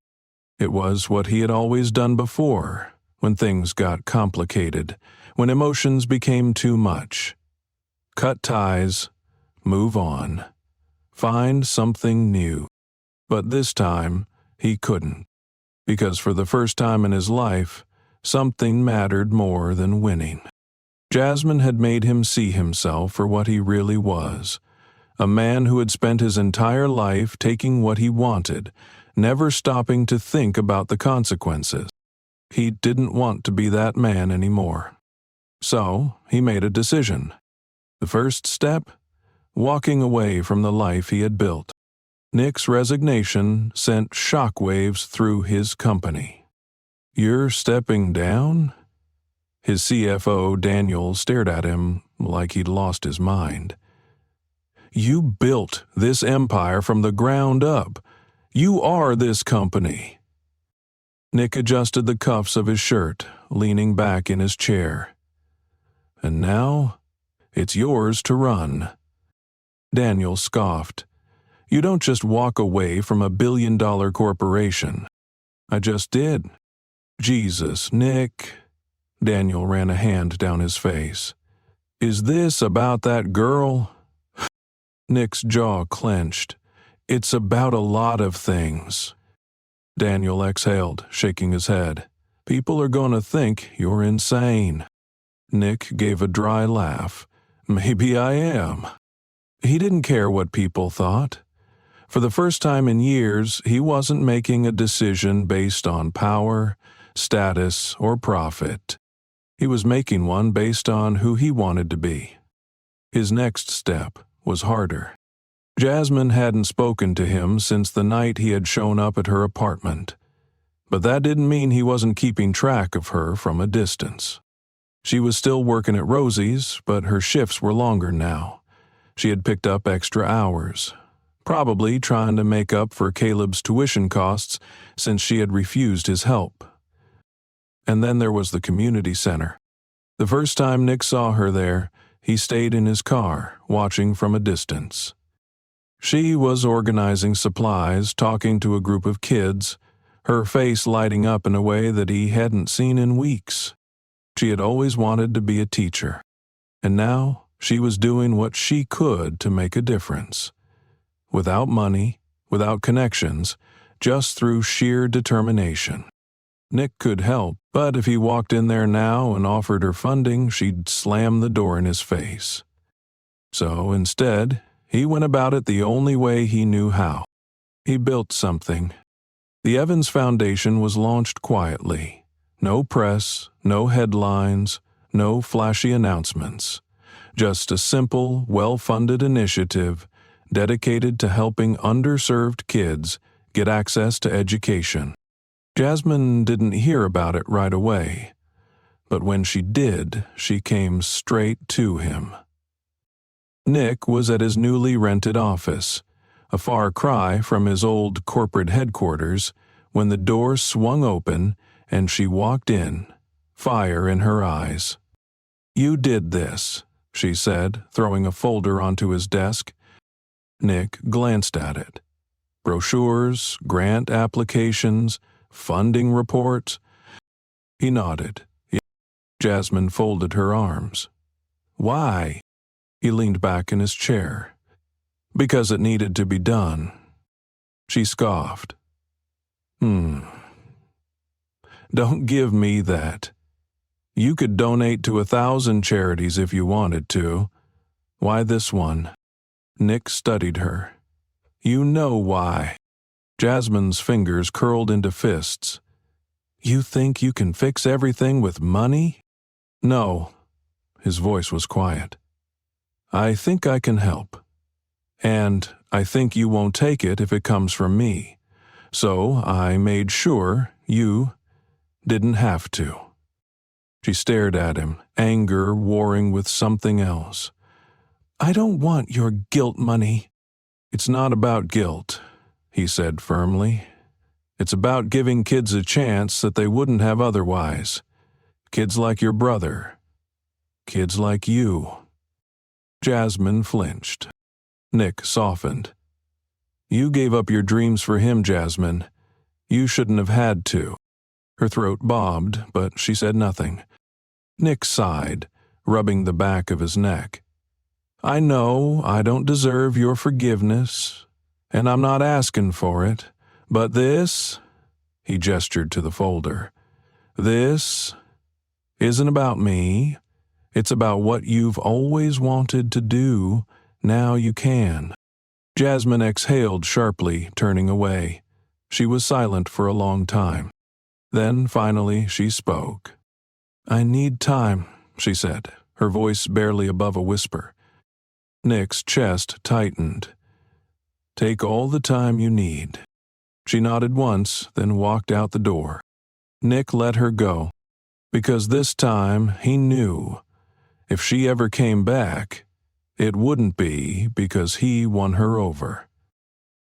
It was what he had always done before, when things got complicated, when emotions became too much. Cut ties, move on, find something new. But this time, he couldn't, because for the first time in his life, something mattered more than winning. Jasmine had made him see himself for what he really was, a man who had spent his entire life taking what he wanted, never stopping to think about the consequences. He didn't want to be that man anymore. So, he made a decision. The first step? Walking away from the life he had built. Nick's resignation sent shockwaves through his company. "You're stepping down?" His CFO, Daniel, stared at him like he'd lost his mind. "You built this empire from the ground up. You are this company." Nick adjusted the cuffs of his shirt, leaning back in his chair. "And now, it's yours to run." Daniel scoffed. "You don't just walk away from a billion-dollar corporation." "I just did." "Jesus, Nick." Daniel ran a hand down his face. "Is this about that girl?" Nick's jaw clenched. "It's about a lot of things." Daniel exhaled, shaking his head. "People are going to think you're insane." Nick gave a dry laugh. "Maybe I am." He didn't care what people thought. For the first time in years, he wasn't making a decision based on power, status, or profit. He was making one based on who he wanted to be. His next step was harder. Jasmine hadn't spoken to him since the night he had shown up at her apartment. But that didn't mean he wasn't keeping track of her from a distance. She was still working at Rosie's, but her shifts were longer now. She had picked up extra hours, probably trying to make up for Caleb's tuition costs since she had refused his help. And then there was the community center. The first time Nick saw her there, he stayed in his car, watching from a distance. She was organizing supplies, talking to a group of kids, her face lighting up in a way that he hadn't seen in weeks. She had always wanted to be a teacher, and now she was doing what she could to make a difference. Without money, without connections, just through sheer determination. Nick could help, but if he walked in there now and offered her funding, she'd slam the door in his face. So instead, he went about it the only way he knew how. He built something. The Evans Foundation was launched quietly. No press, no headlines, no flashy announcements. Just a simple, well-funded initiative dedicated to helping underserved kids get access to education. Jasmine didn't hear about it right away, but when she did, she came straight to him. Nick was at his newly rented office, a far cry from his old corporate headquarters, when the door swung open and she walked in, fire in her eyes. "You did this," she said, throwing a folder onto his desk. Nick glanced at it. Brochures, grant applications, funding reports. He nodded. Jasmine folded her arms. "Why?" He leaned back in his chair. "Because it needed to be done." She scoffed. Don't give me that. You could donate to 1,000 charities if you wanted to. Why this one?" Nick studied her. "You know why." Jasmine's fingers curled into fists. "You think you can fix everything with money?" "No." His voice was quiet. "I think I can help. And I think you won't take it if it comes from me. So I made sure you didn't have to." She stared at him, anger warring with something else. "I don't want your guilt money." "It's not about guilt," he said firmly. "It's about giving kids a chance that they wouldn't have otherwise. Kids like your brother. Kids like you." Jasmine flinched. Nick softened. "You gave up your dreams for him, Jasmine. You shouldn't have had to." Her throat bobbed, but she said nothing. Nick sighed, rubbing the back of his neck. I know I don't deserve your forgiveness, and I'm not asking for it, but this," he gestured to the folder, "this isn't about me. It's about what you've always wanted to do. Now you can." Jasmine exhaled sharply, turning away. She was silent for a long time. Then, finally, she spoke. "I need time," she said, her voice barely above a whisper. Nick's chest tightened. "Take all the time you need." She nodded once, then walked out the door. Nick let her go, because this time he knew if she ever came back, it wouldn't be because he won her over.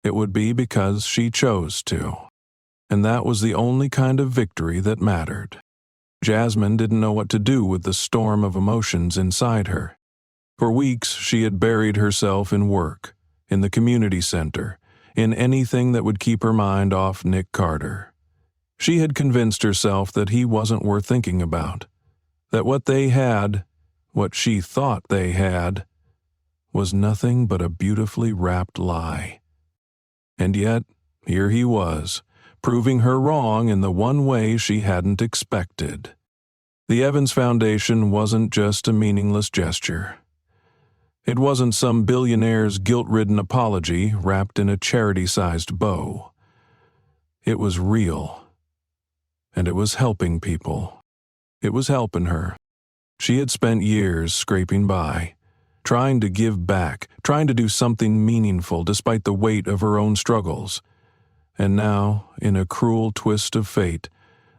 It would be because she chose to. And that was the only kind of victory that mattered. Jasmine didn't know what to do with the storm of emotions inside her. For weeks, she had buried herself in work, in the community center, in anything that would keep her mind off Nick Carter. She had convinced herself that he wasn't worth thinking about, that what they had, what she thought they had, was nothing but a beautifully wrapped lie. And yet, here he was, proving her wrong in the one way she hadn't expected. The Evans Foundation wasn't just a meaningless gesture. It wasn't some billionaire's guilt-ridden apology wrapped in a charity-sized bow. It was real. And it was helping people. It was helping her. She had spent years scraping by, trying to give back, trying to do something meaningful despite the weight of her own struggles. And now, in a cruel twist of fate,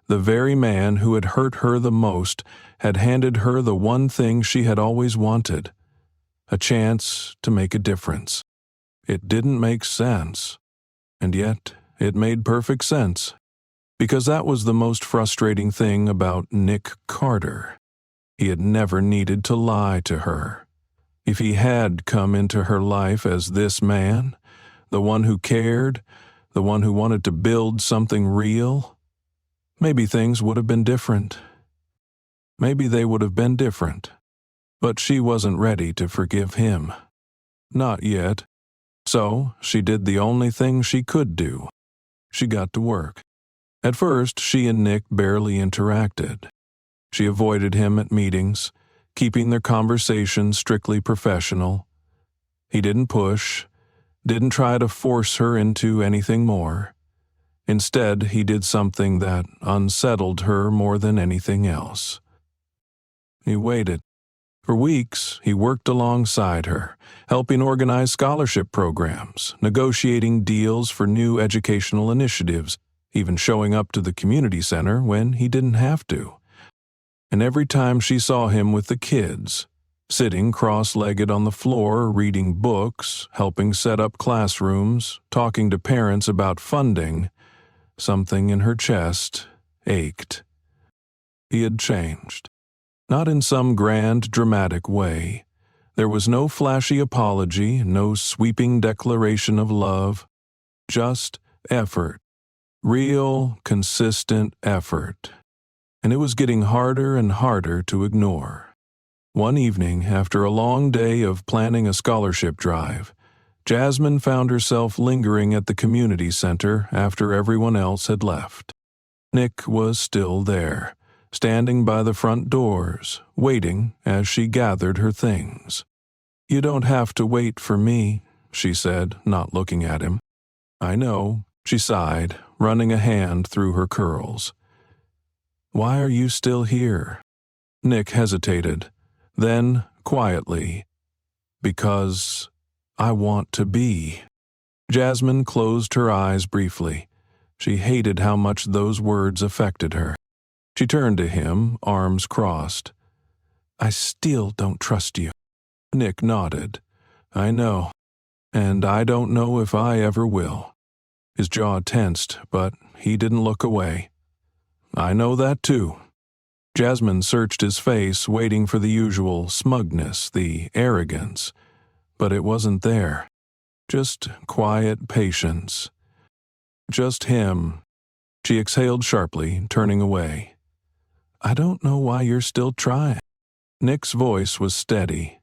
the very man who had hurt her the most had handed her the one thing she had always wanted, a chance to make a difference. It didn't make sense, and yet it made perfect sense, because that was the most frustrating thing about Nick Carter. He had never needed to lie to her. If he had come into her life as this man, the one who cared, the one who wanted to build something real, maybe things would have been different. Maybe they would have been different. But she wasn't ready to forgive him. Not yet. So she did the only thing she could do. She got to work. At first, she and Nick barely interacted. She avoided him at meetings, keeping their conversation strictly professional. He didn't push, didn't try to force her into anything more. Instead, he did something that unsettled her more than anything else. He waited. For weeks, he worked alongside her, helping organize scholarship programs, negotiating deals for new educational initiatives, even showing up to the community center when he didn't have to. And every time she saw him with the kids, sitting cross-legged on the floor, reading books, helping set up classrooms, talking to parents about funding, something in her chest ached. He had changed. Not in some grand, dramatic way. There was no flashy apology, no sweeping declaration of love. Just effort. Real, consistent effort. And it was getting harder and harder to ignore. One evening, after a long day of planning a scholarship drive, Jasmine found herself lingering at the community center after everyone else had left. Nick was still there, standing by the front doors, waiting as she gathered her things. "You don't have to wait for me," she said, not looking at him. "I know," she sighed, running a hand through her curls. "Why are you still here?" Nick hesitated. Then, quietly, "Because I want to be." Jasmine closed her eyes briefly. She hated how much those words affected her. She turned to him, arms crossed. "I still don't trust you." Nick nodded. "I know. And I don't know if I ever will." His jaw tensed, but he didn't look away. "I know that too." Jasmine searched his face, waiting for the usual smugness, the arrogance. But it wasn't there. Just quiet patience. Just him. She exhaled sharply, turning away. "I don't know why you're still trying." Nick's voice was steady.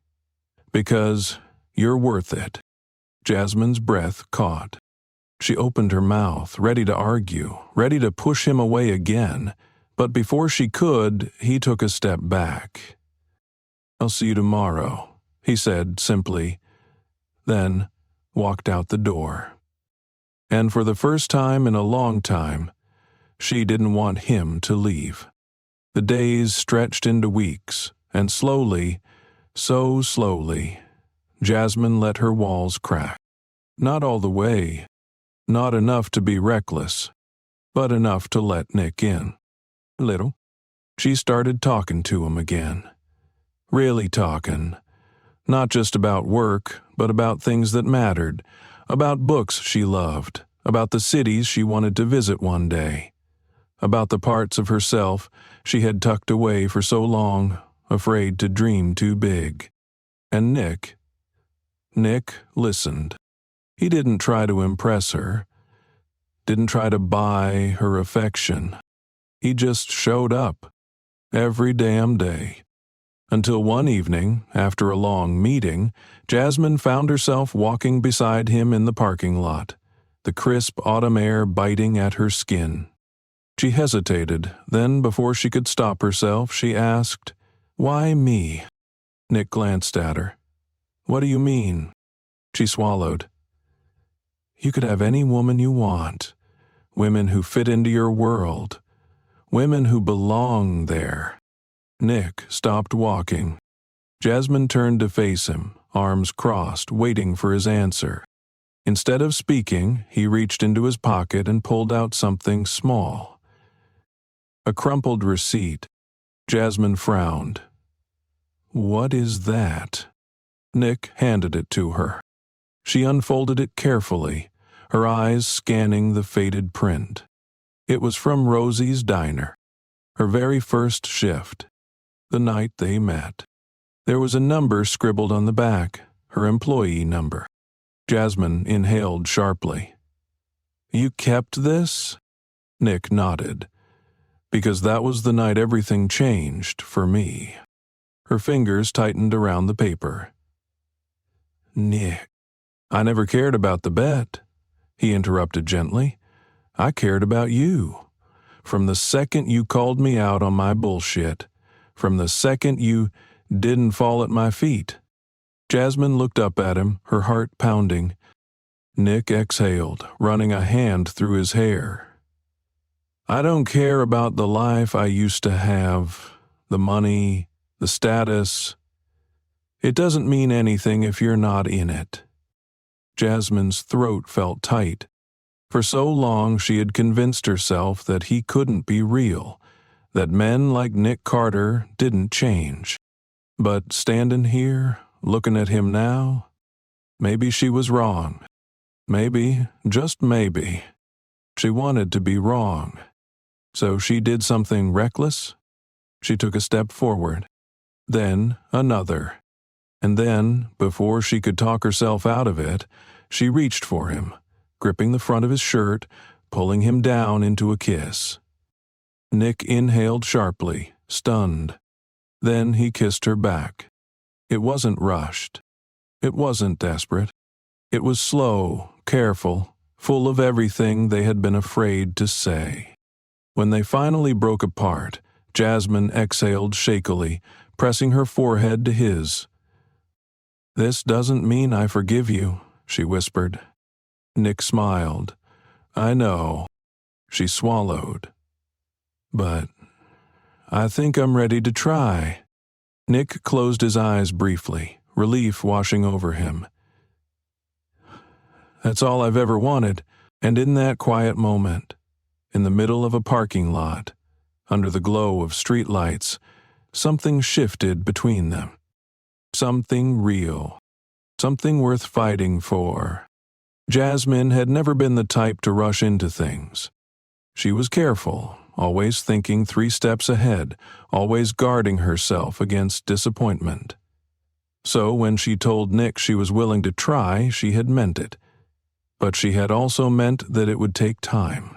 Because you're worth it. Jasmine's breath caught. She opened her mouth, ready to argue, ready to push him away again, but before she could, he took a step back. "I'll see you tomorrow," he said simply, then walked out the door. And for the first time in a long time, she didn't want him to leave. The days stretched into weeks, and slowly, so slowly, Jasmine let her walls crack. Not all the way, not enough to be reckless, but enough to let Nick in. Little. She started talking to him again. Really talking. Not just about work, but about things that mattered, about books she loved, about the cities she wanted to visit one day, about the parts of herself she had tucked away for so long, afraid to dream too big. And Nick listened. He didn't try to impress her, didn't try to buy her affection. He just showed up, every damn day. Until one evening, after a long meeting, Jasmine found herself walking beside him in the parking lot, the crisp autumn air biting at her skin. She hesitated, then before she could stop herself, she asked, "Why me?" Nick glanced at her. "What do you mean?" She swallowed. "You could have any woman you want, women who fit into your world, women who belong there." Nick stopped walking. Jasmine turned to face him, arms crossed, waiting for his answer. Instead of speaking, he reached into his pocket and pulled out something small. A crumpled receipt. Jasmine frowned. "What is that?" Nick handed it to her. She unfolded it carefully, her eyes scanning the faded print. It was from Rosie's diner, her very first shift, the night they met. There was a number scribbled on the back, her employee number. Jasmine inhaled sharply. "You kept this?" Nick nodded. "Because that was the night everything changed for me." Her fingers tightened around the paper. "Nick, I never cared about the bet," he interrupted gently. "I cared about you. From the second you called me out on my bullshit, from the second you didn't fall at my feet." Jasmine looked up at him, her heart pounding. Nick exhaled, running a hand through his hair. "I don't care about the life I used to have, the money, the status. It doesn't mean anything if you're not in it." Jasmine's throat felt tight. For so long she had convinced herself that he couldn't be real, that men like Nick Carter didn't change. But standing here, looking at him now, maybe she was wrong. Maybe, just maybe, she wanted to be wrong. So she did something reckless? She took a step forward, then another. And then, before she could talk herself out of it, she reached for him, gripping the front of his shirt, pulling him down into a kiss. Nick inhaled sharply, stunned. Then he kissed her back. It wasn't rushed. It wasn't desperate. It was slow, careful, full of everything they had been afraid to say. When they finally broke apart, Jasmine exhaled shakily, pressing her forehead to his. "This doesn't mean I forgive you," she whispered. Nick smiled. "I know." She swallowed. "But I think I'm ready to try." Nick closed his eyes briefly, relief washing over him. "That's all I've ever wanted." And in that quiet moment, in the middle of a parking lot, under the glow of streetlights, something shifted between them. Something real. Something worth fighting for. Jasmine had never been the type to rush into things. She was careful, always thinking 3 steps ahead, always guarding herself against disappointment. So when she told Nick she was willing to try, she had meant it. But she had also meant that it would take time.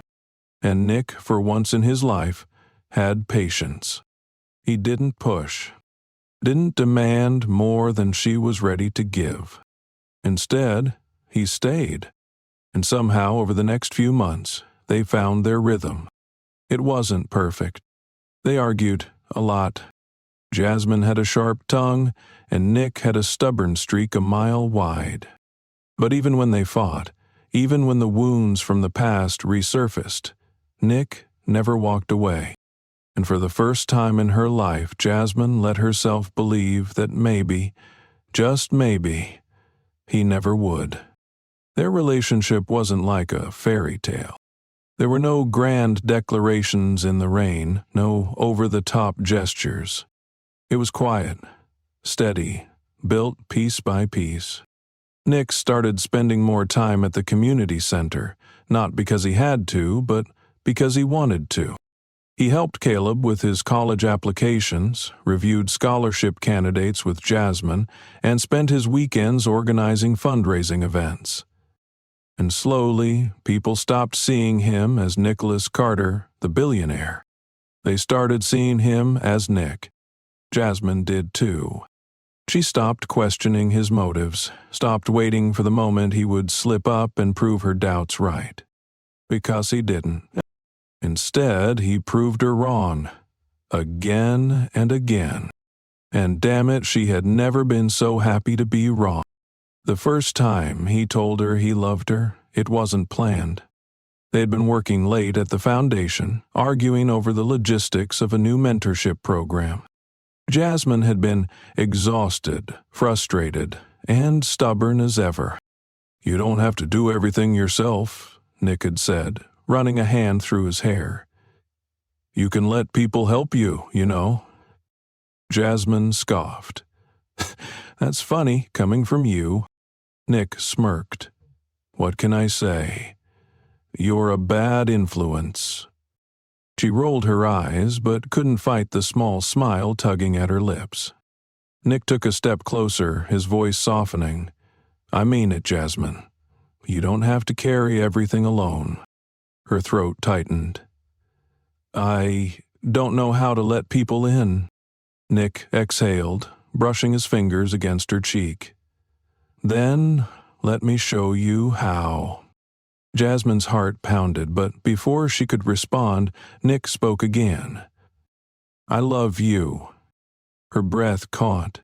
And Nick, for once in his life, had patience. He didn't push. didn't demand more than she was ready to give. Instead, he stayed. And somehow, over the next few months, they found their rhythm. It wasn't perfect. They argued a lot. Jasmine had a sharp tongue, and Nick had a stubborn streak a mile wide. But even when they fought, even when the wounds from the past resurfaced, Nick never walked away. And for the first time in her life, Jasmine let herself believe that maybe, just maybe, he never would. Their relationship wasn't like a fairy tale. There were no grand declarations in the rain, no over-the-top gestures. It was quiet, steady, built piece by piece. Nick started spending more time at the community center, not because he had to, but because he wanted to. He helped Caleb with his college applications, reviewed scholarship candidates with Jasmine, and spent his weekends organizing fundraising events. And slowly, people stopped seeing him as Nicholas Carter, the billionaire. They started seeing him as Nick. Jasmine did too. She stopped questioning his motives, stopped waiting for the moment he would slip up and prove her doubts right. Because he didn't. Instead, he proved her wrong. Again and again. And damn it, she had never been so happy to be wrong. The first time he told her he loved her, it wasn't planned. They had been working late at the foundation, arguing over the logistics of a new mentorship program. Jasmine had been exhausted, frustrated, and stubborn as ever. "You don't have to do everything yourself," Nick had said, running a hand through his hair. "You can let people help you, you know." Jasmine scoffed. "That's funny, coming from you." Nick smirked. "What can I say? You're a bad influence." She rolled her eyes, but couldn't fight the small smile tugging at her lips. Nick took a step closer, his voice softening. "I mean it, Jasmine. You don't have to carry everything alone." Her throat tightened. "I don't know how to let people in." Nick exhaled, brushing his fingers against her cheek. "Then, let me show you how." Jasmine's heart pounded, but before she could respond, Nick spoke again. "I love you." Her breath caught.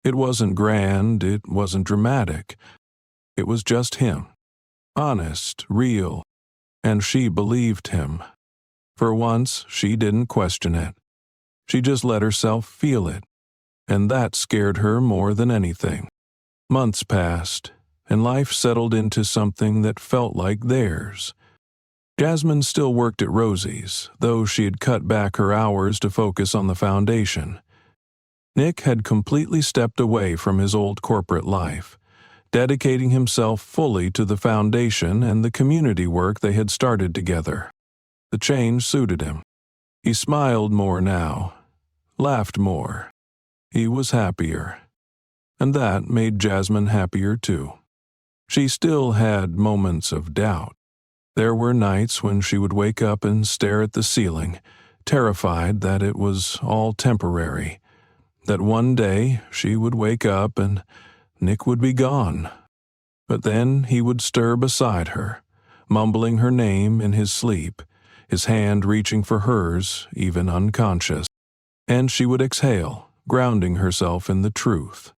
It wasn't grand, it wasn't dramatic. It was just him. Honest, real, and she believed him. For once, she didn't question it. She just let herself feel it, and that scared her more than anything. Months passed, and life settled into something that felt like theirs. Jasmine still worked at Rosie's, though she had cut back her hours to focus on the foundation. Nick had completely stepped away from his old corporate life, dedicating himself fully to the foundation and the community work they had started together. The change suited him. He smiled more now, laughed more. He was happier. And that made Jasmine happier too. She still had moments of doubt. There were nights when she would wake up and stare at the ceiling, terrified that it was all temporary, that one day she would wake up and Nick would be gone. But then he would stir beside her, mumbling her name in his sleep, his hand reaching for hers, even unconscious. And she would exhale, grounding herself in the truth.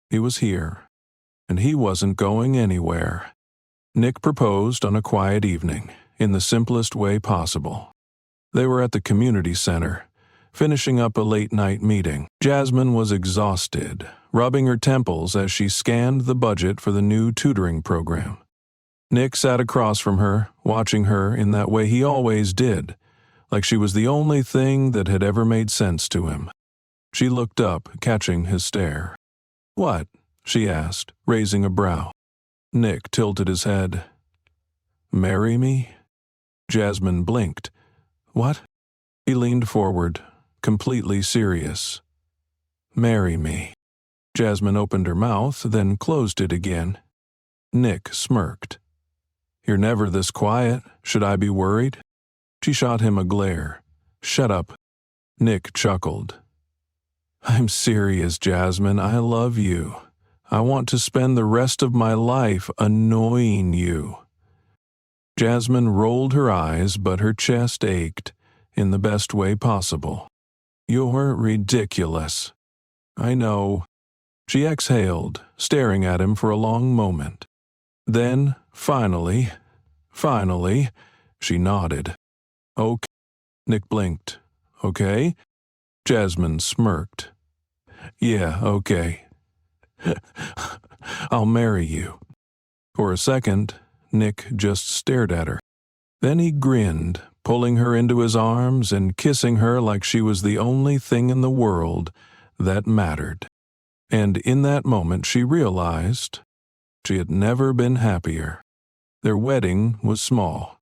He was here, and he wasn't going anywhere. Nick proposed on a quiet evening, in the simplest way possible. They were at the community center, finishing up a late-night meeting. Jasmine was exhausted, rubbing her temples as she scanned the budget for the new tutoring program. Nick sat across from her, watching her in that way he always did, like she was the only thing that had ever made sense to him. She looked up, catching his stare. "What?" she asked, raising a brow. Nick tilted his head. "Marry me?" Jasmine blinked. "What?" He leaned forward, completely serious. "Marry me." Jasmine opened her mouth, then closed it again. Nick smirked. "You're never this quiet. Should I be worried?" She shot him a glare. "Shut up." Nick chuckled. I'm serious, Jasmine. I love you. I want to spend the rest of my life annoying you." Jasmine rolled her eyes, but her chest ached in the best way possible. "You're ridiculous." "I know." She exhaled, staring at him for a long moment. Then, finally, she nodded. "Okay." Nick blinked. "Okay?" Jasmine smirked. "Yeah, okay. I'll marry you." For a second, Nick just stared at her. Then he grinned, pulling her into his arms and kissing her like she was the only thing in the world that mattered. And in that moment she realized she had never been happier. Their wedding was small.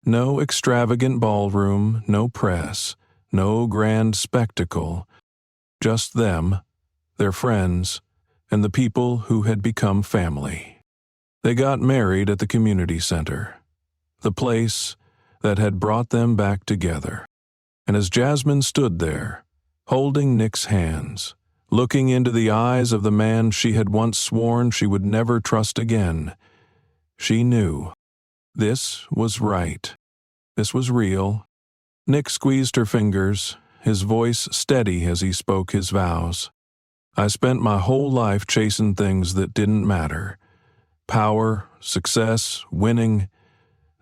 No extravagant ballroom, no press, no grand spectacle. Just them, their friends, and the people who had become family. They got married at the community center, the place that had brought them back together. And as Jasmine stood there, holding Nick's hands, looking into the eyes of the man she had once sworn she would never trust again, she knew this was right. This was real. Nick squeezed her fingers, his voice steady as he spoke his vows. "I spent my whole life chasing things that didn't matter. Power, success, winning.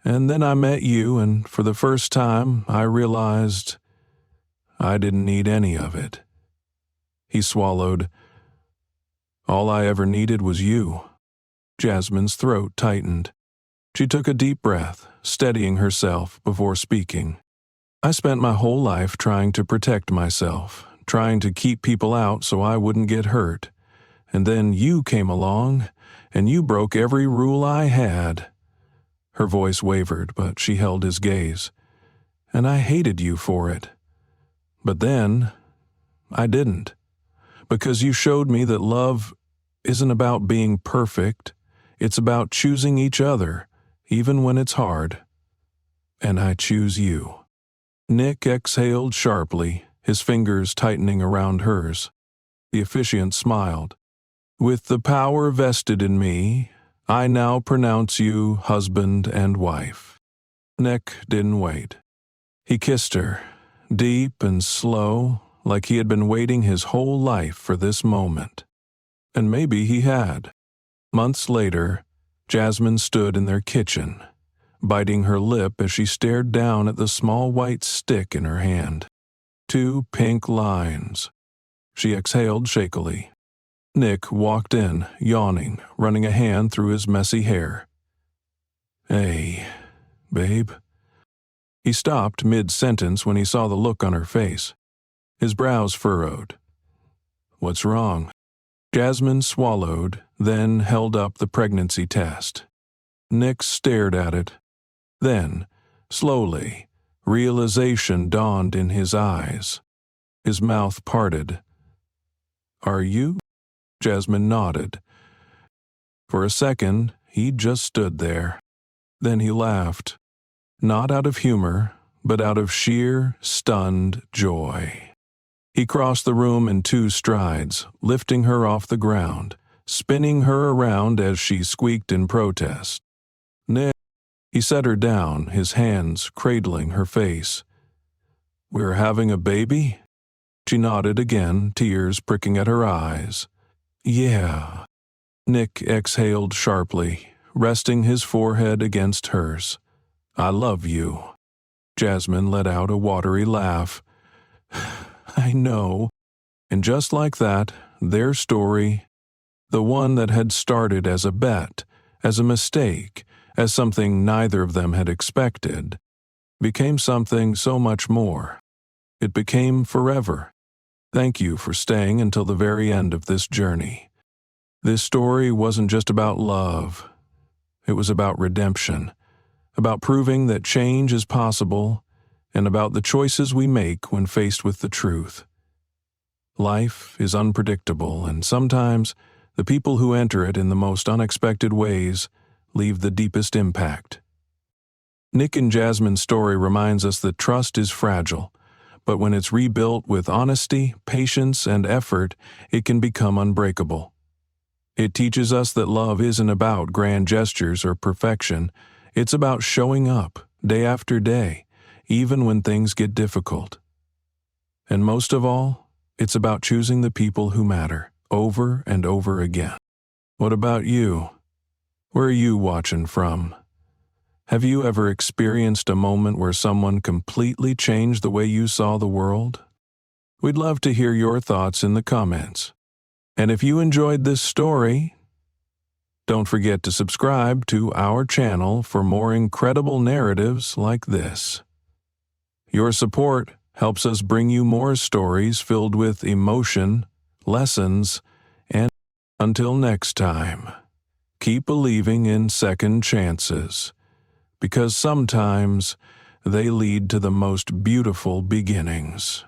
And then I met you, and for the first time I realized I didn't need any of it." He swallowed. "All I ever needed was you." Jasmine's throat tightened. She took a deep breath, steadying herself before speaking. "I spent my whole life trying to protect myself, trying to keep people out so I wouldn't get hurt. And then you came along, and you broke every rule I had." Her voice wavered, but she held his gaze. "And I hated you for it. But then, I didn't. Because you showed me that love isn't about being perfect. It's about choosing each other, even when it's hard. And I choose you." Nick exhaled sharply, his fingers tightening around hers. The officiant smiled. "With the power vested in me, I now pronounce you husband and wife." Nick didn't wait. He kissed her, deep and slow, like he had been waiting his whole life for this moment. And maybe he had. Months later, Jasmine stood in their kitchen, biting her lip as she stared down at the small white stick in her hand. 2 pink lines. She exhaled shakily. Nick walked in, yawning, running a hand through his messy hair. "Hey, babe." He stopped mid-sentence when he saw the look on her face. His brows furrowed. "What's wrong?" Jasmine swallowed, then held up the pregnancy test. Nick stared at it. Then, slowly, realization dawned in his eyes. His mouth parted. "Are you?" Jasmine nodded. For a second, he just stood there. Then he laughed. Not out of humor, but out of sheer, stunned joy. He crossed the room in 2 strides, lifting her off the ground, spinning her around as she squeaked in protest. "Nick." He set her down, his hands cradling her face. "We're having a baby?" She nodded again, tears pricking at her eyes. "Yeah." Nick exhaled sharply, resting his forehead against hers. "I love you." Jasmine let out a watery laugh. "I know." And just like that, their story, the one that had started as a bet, as a mistake, as something neither of them had expected, became something so much more. It became forever. Thank you for staying until the very end of this journey. This story wasn't just about love. It was about redemption, about proving that change is possible, and about the choices we make when faced with the truth. Life is unpredictable, and sometimes the people who enter it in the most unexpected ways leave the deepest impact. Nick and Jasmine's story reminds us that trust is fragile, but when it's rebuilt with honesty, patience, and effort, it can become unbreakable. It teaches us that love isn't about grand gestures or perfection. It's about showing up, day after day, even when things get difficult. And most of all, it's about choosing the people who matter, over and over again. What about you? Where are you watching from? Have you ever experienced a moment where someone completely changed the way you saw the world? We'd love to hear your thoughts in the comments. And if you enjoyed this story, don't forget to subscribe to our channel for more incredible narratives like this. Your support helps us bring you more stories filled with emotion, lessons, and until next time, keep believing in second chances, because sometimes they lead to the most beautiful beginnings.